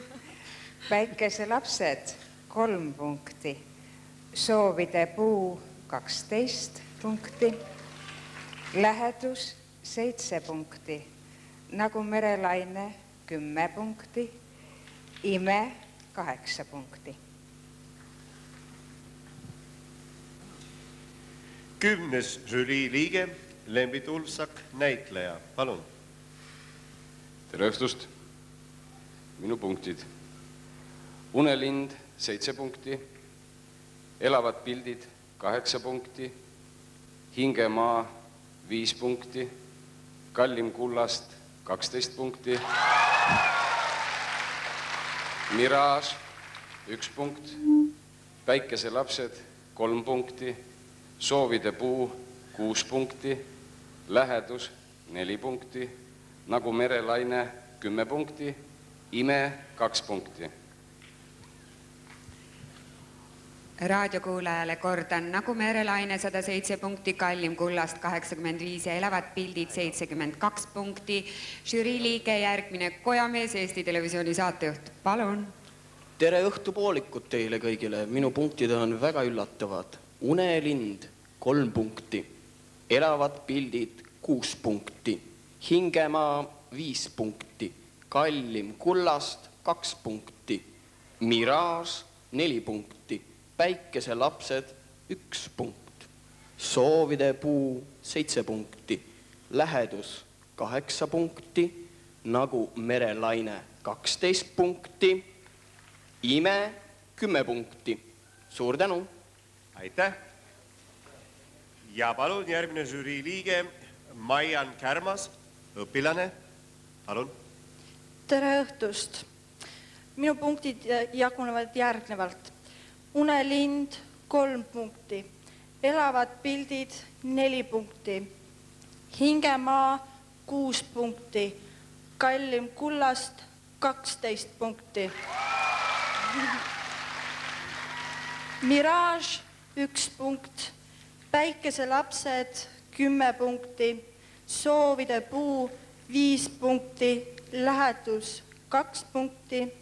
Päikeselapsed 3 punkti, Soovide puu 12 punkti, Lähedus 7 punkti, Nagu merelaine 10 punkti, Ime 8 punkti. 10. žüriiliige Lembi Tulsak, näitleja. Palun. Tere õhtust. Minu punktid. Unelind 7 punkti, Elavad pildid 8 punkti, Hingemaa 5 punkti, Kallim kullast 12 punkti, Mirage 1 punkt, Päikeselapsed 3 punkti, Soovide puu 6 punkti, Lähedus 4 punkti, Nagu merelaine 10 punkti, Ime 2 punkti. Raadiokuulajale kordan, Nagu merelaine 107 punkti, Kallim kullast 85 ja Elavad pildid 72 punkti. Žüriiliige järgmine Kojamees, Eesti Televisiooni saatejuht. Palun. Tere õhtupoolikut teile kõigile. Minu punktid on väga üllatavad. Unelind 3 punkti, Elavad pildid 6 punkti, Hingemaa 5 punkti, Kallim kullast 2 punkti, Mirage 4 punkti, Päikeselapsed 1 punkt, Soovide puu 7 punkti, Lähedus 8 punkti, Nagu merelaine 12 punkti, Ime 10 punkti. Suur tänu! Aitäh! Ja palun järgmine žüriiliige Maian Kärmas, õpilane. Palun. Tere õhtust. Minu punktid jagunevad järgnevalt. Unelind 3 punkti, Elavad pildid 4 punkti, Hingemaa 6 punkti, Kallim kullast 12 punkti, Mirage 1 punkt, Päikeselapsed 10 punkti, Soovide puu 5 punkti, Lähedus 2 punkti,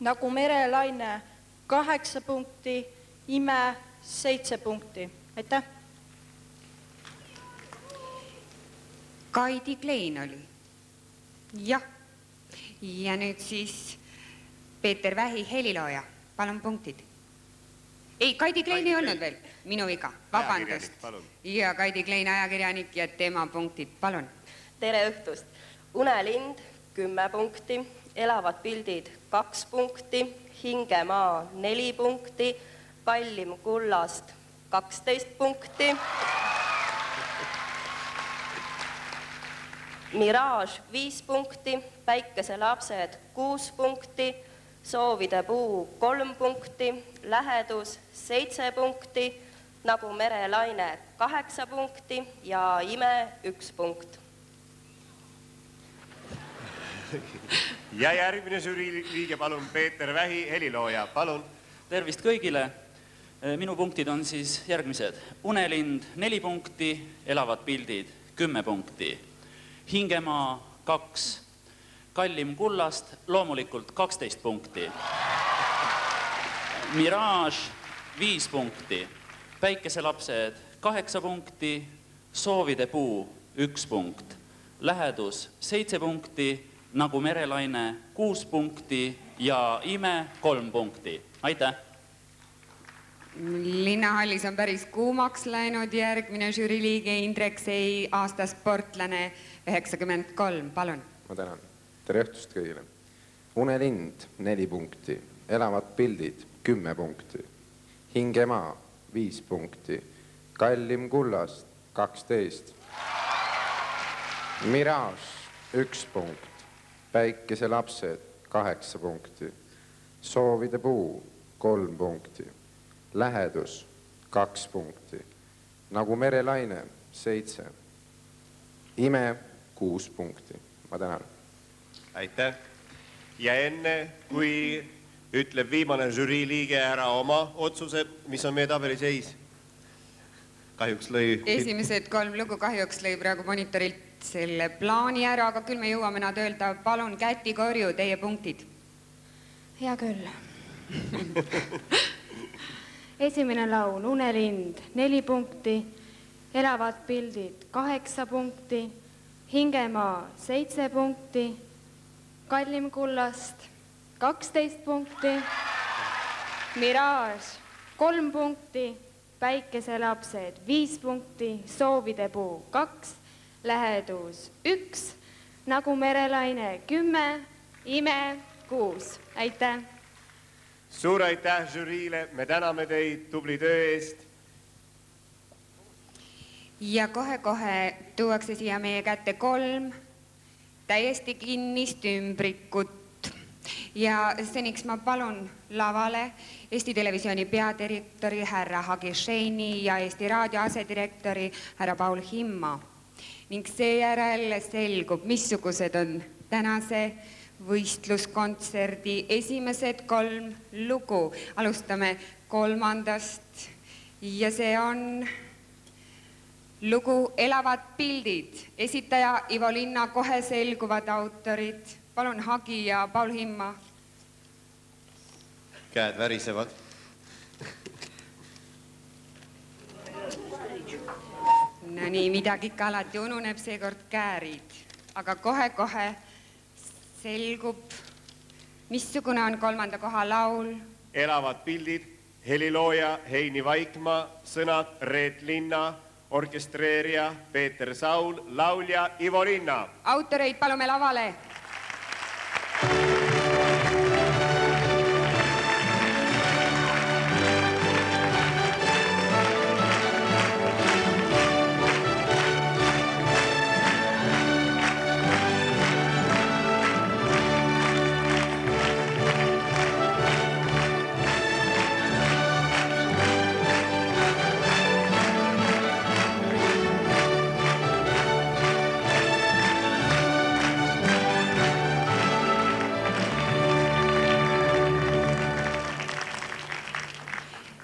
Nagu merelaine 8 punkti, Ime 7 punkti. Aitäh! Kaidi Klein oli. Jah. ja nüüd siis Peeter Vähi, helilooja, palun punktid. Ei, Kaidi Klein ei olnud veel, minu viga, vabandust. Ja Kaidi Klein, ajakirjanik ja tema punktid, palun. Tere õhtust. Unelind 10 punkti, elavad pildid 2 punkti, Hingemaa 4 punkti, Kallim kullast 12 punkti, Mirage 5 punkti, Päikeselapsed 6 punkti, Soovide puu 3 punkti, Lähedus 7 punkti, Nagu merelaine 8 punkti ja Ime 1 punkt. Ja järgmine žürii liige, palun, Peeter Vähi, helilooja, palun. Tervist kõigile. Minu punktid on siis järgmised. Unelind 4 punkti, elavad pildid 10 punkti, Hingemaa 2, Kallim kullast loomulikult 12 punkti, Mirage 5 punkti, Päikeselapsed 8 punkti, Soovide puu 1 punkt, Lähedus 7 punkti, Nagu merelaine 6 punkti ja Ime 3 punkti. Aitäh! Linnahallis on päris kuumaks läinud, järgmine žüriliige Indrek Sei, aastasportlane 93, palun. Ma tänan. Tere õhtust kõigile. Unelind 4 punkti, elavad pildid 10 punkti, Hingemaa 5 punkti, Kallim kullast 12, Mirage 1 punkt, Päikeselapsed 8 punkti, Soovide puu 3 punkti, Lähedus 2 punkti, Nagu merelaine 7, Ime 6 punkti. Ma tänan. Aitäh. Ja enne, kui ütleb viimane žürii liige ära oma otsuse, mis on meie tabeli seis? Kahjuks lõi... Esimesed 3 lugu kahjuks lõi praegu monitorilt selle plaani ära, aga küll me jõuame nad öelda, palun Käti Korju, teie punktid. Hea küll. Esimene laul, Unelind 4 punkti, elavad pildid 8 punkti, Hingemaa 7 punkti, Kallim kullast 12 punkti, Mirage 3 punkti, Päikeselapsed 5 punkti, Soovide puu 2, Lähedus 1, Nagu merelaine 10, Ime 6. Aitäh! Suur aitäh žüriile, me täname teid tubli töö eest. Ja kohe-kohe tuuakse siia meie kätte 3 täiesti kinnist ümbrikut. Ja seniks ma palun lavale Eesti Televisiooni peadirektori härra Hagi Sheini ja Eesti Raadio asedirektori härra Paul Himma. Ning seejärel selgub, missugused on tänase võistluskontserdi esimesed 3 lugu. Alustame 3. ja see on lugu Elavad pildid. Esitaja Ivo Linna, kohe selguvad autorid. Palun Hagi ja Paul Himma. Käed värisevad. No nii, midagi ikka alati ununeb, seekord käärid. Aga kohe-kohe selgub, missugune on 3. koha laul. Elavad pildid, helilooja Heini Vaikmaa, sõnad Reet Linna, orkestreerija Peeter Saul, laulja Ivo Linna. Autoreid palume lavale.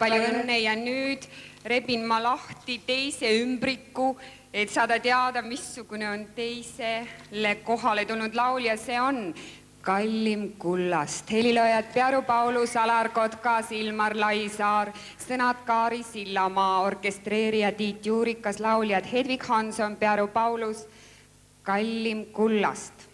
Palju õnne ja nüüd rebin ma lahti teise ümbriku, et saada teada, missugune on teisele kohale tulnud laulja. See on Kallim kullast. Heliloojad Pearu Paulus, Alar Kotkas, Ilmar Laisaar, sõnad Kaari Sillamaa, orkestreerija Tiit Juurikas, lauljad Hedvig Hanson, Pearu Paulus, Kallim kullast.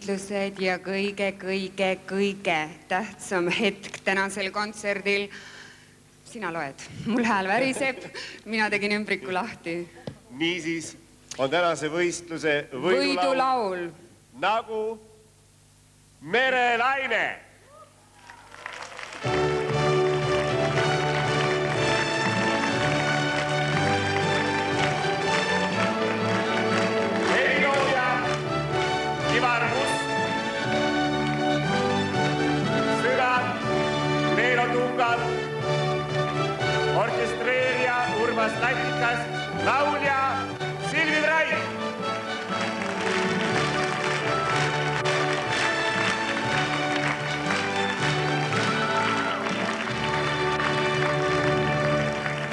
võistlused ja kõige tähtsam hetk tänasel kontserdil. Sina loed, mul hääl väriseb, mina tegin ümbriku lahti. Niisiis on tänase võistluse võidulaul nagu Merelaine. Orkestreerija Urmas Latikas, laulja Silvi Vrait.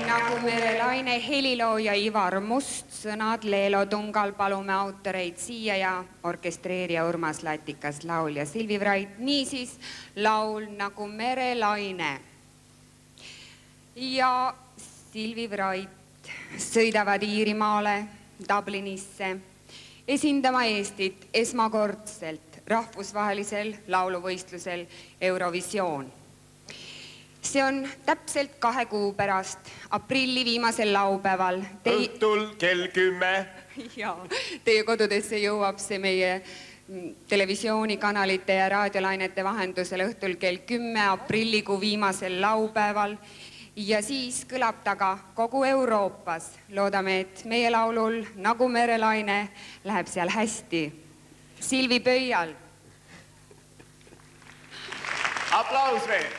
Nagu Merelaine, helilooja Ivar Must, sõnad Leelo Tungal, palume autoreid siia ja orkestreerija Urmas Latikas, laulja Silvi Vrait. Niisiis laul Nagu Merelaine. Ja Silvi Vrait sõidavad Iirimaale, Dublinisse, esindama Eestit esmakordselt rahvusvahelisel lauluvõistlusel Eurovisioon. See on täpselt 2 kuu pärast, aprilli viimasel laupäeval. Õhtul kell 10. Ja, teie kodudesse jõuab see meie televisioonikanalite ja raadiolainete vahendusel õhtul kell 10 aprillikuu viimasel laupäeval. Ja siis kõlab ta ka kogu Euroopas. Loodame, et meie laulul Nagu Merelaine läheb seal hästi. Silvi Pöial. Aplaus veel.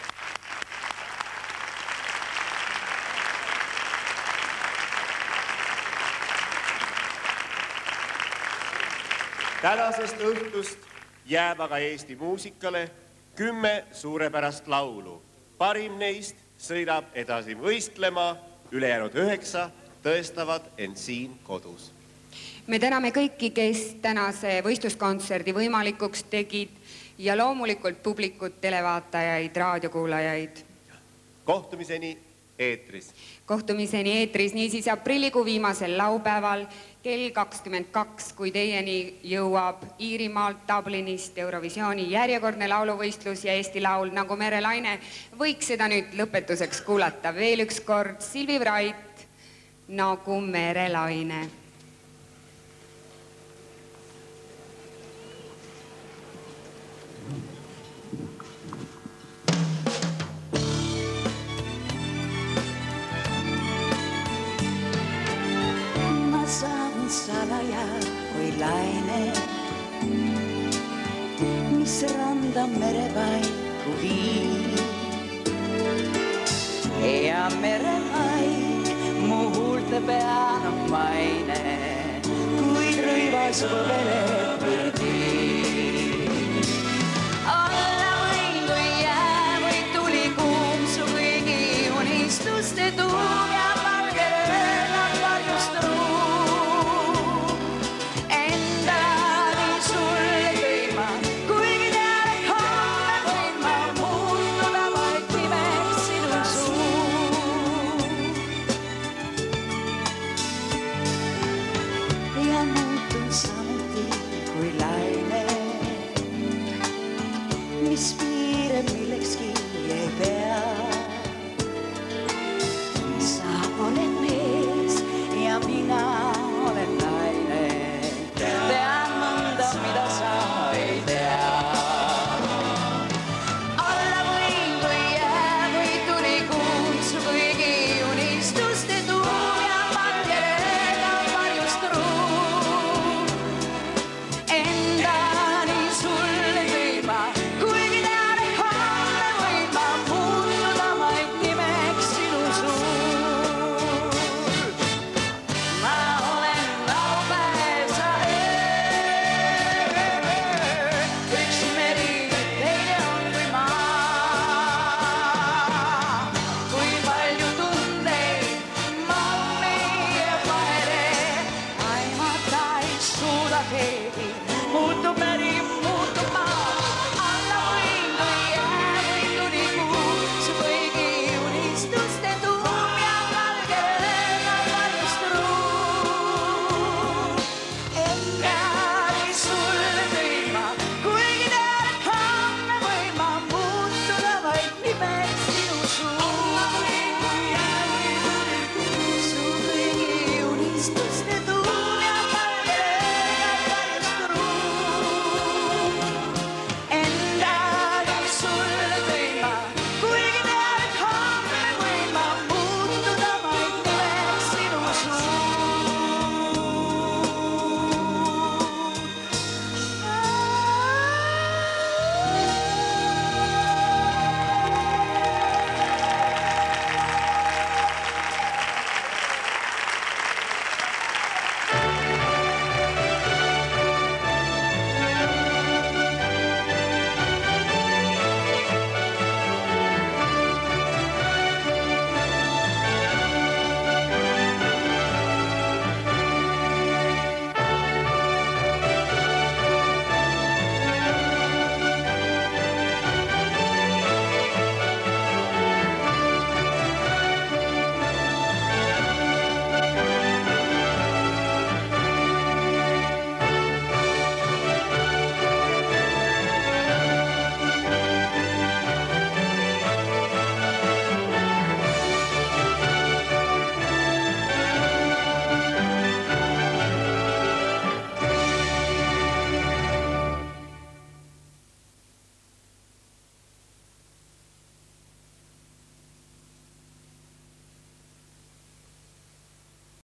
Tänasest õhtust jääb aga Eesti muusikale 10 suurepärast laulu. Parim neist sõidab edasi võistlema, ülejäänud 9 tõestavad end siin kodus. Me täname kõiki, kes tänase võistluskontserdi võimalikuks tegid ja loomulikult publikut, televaatajaid, raadiokuulajaid. Kohtumiseni eetris. Kohtumiseni eetris niisiis aprillikuu viimasel laupäeval kell 22, kui teieni jõuab Iirimaalt Dublinist Eurovisiooni järjekordne lauluvõistlus ja Eesti laul Nagu Merelaine. Võiks seda nüüd lõpetuseks kuulata veel üks kord. Silvi Vrait, Nagu Merelaine. Saan salaja kui laine, mis randa merepaiku viib. Ja merepaik mu huulte peal on maine, kui rõivas põlele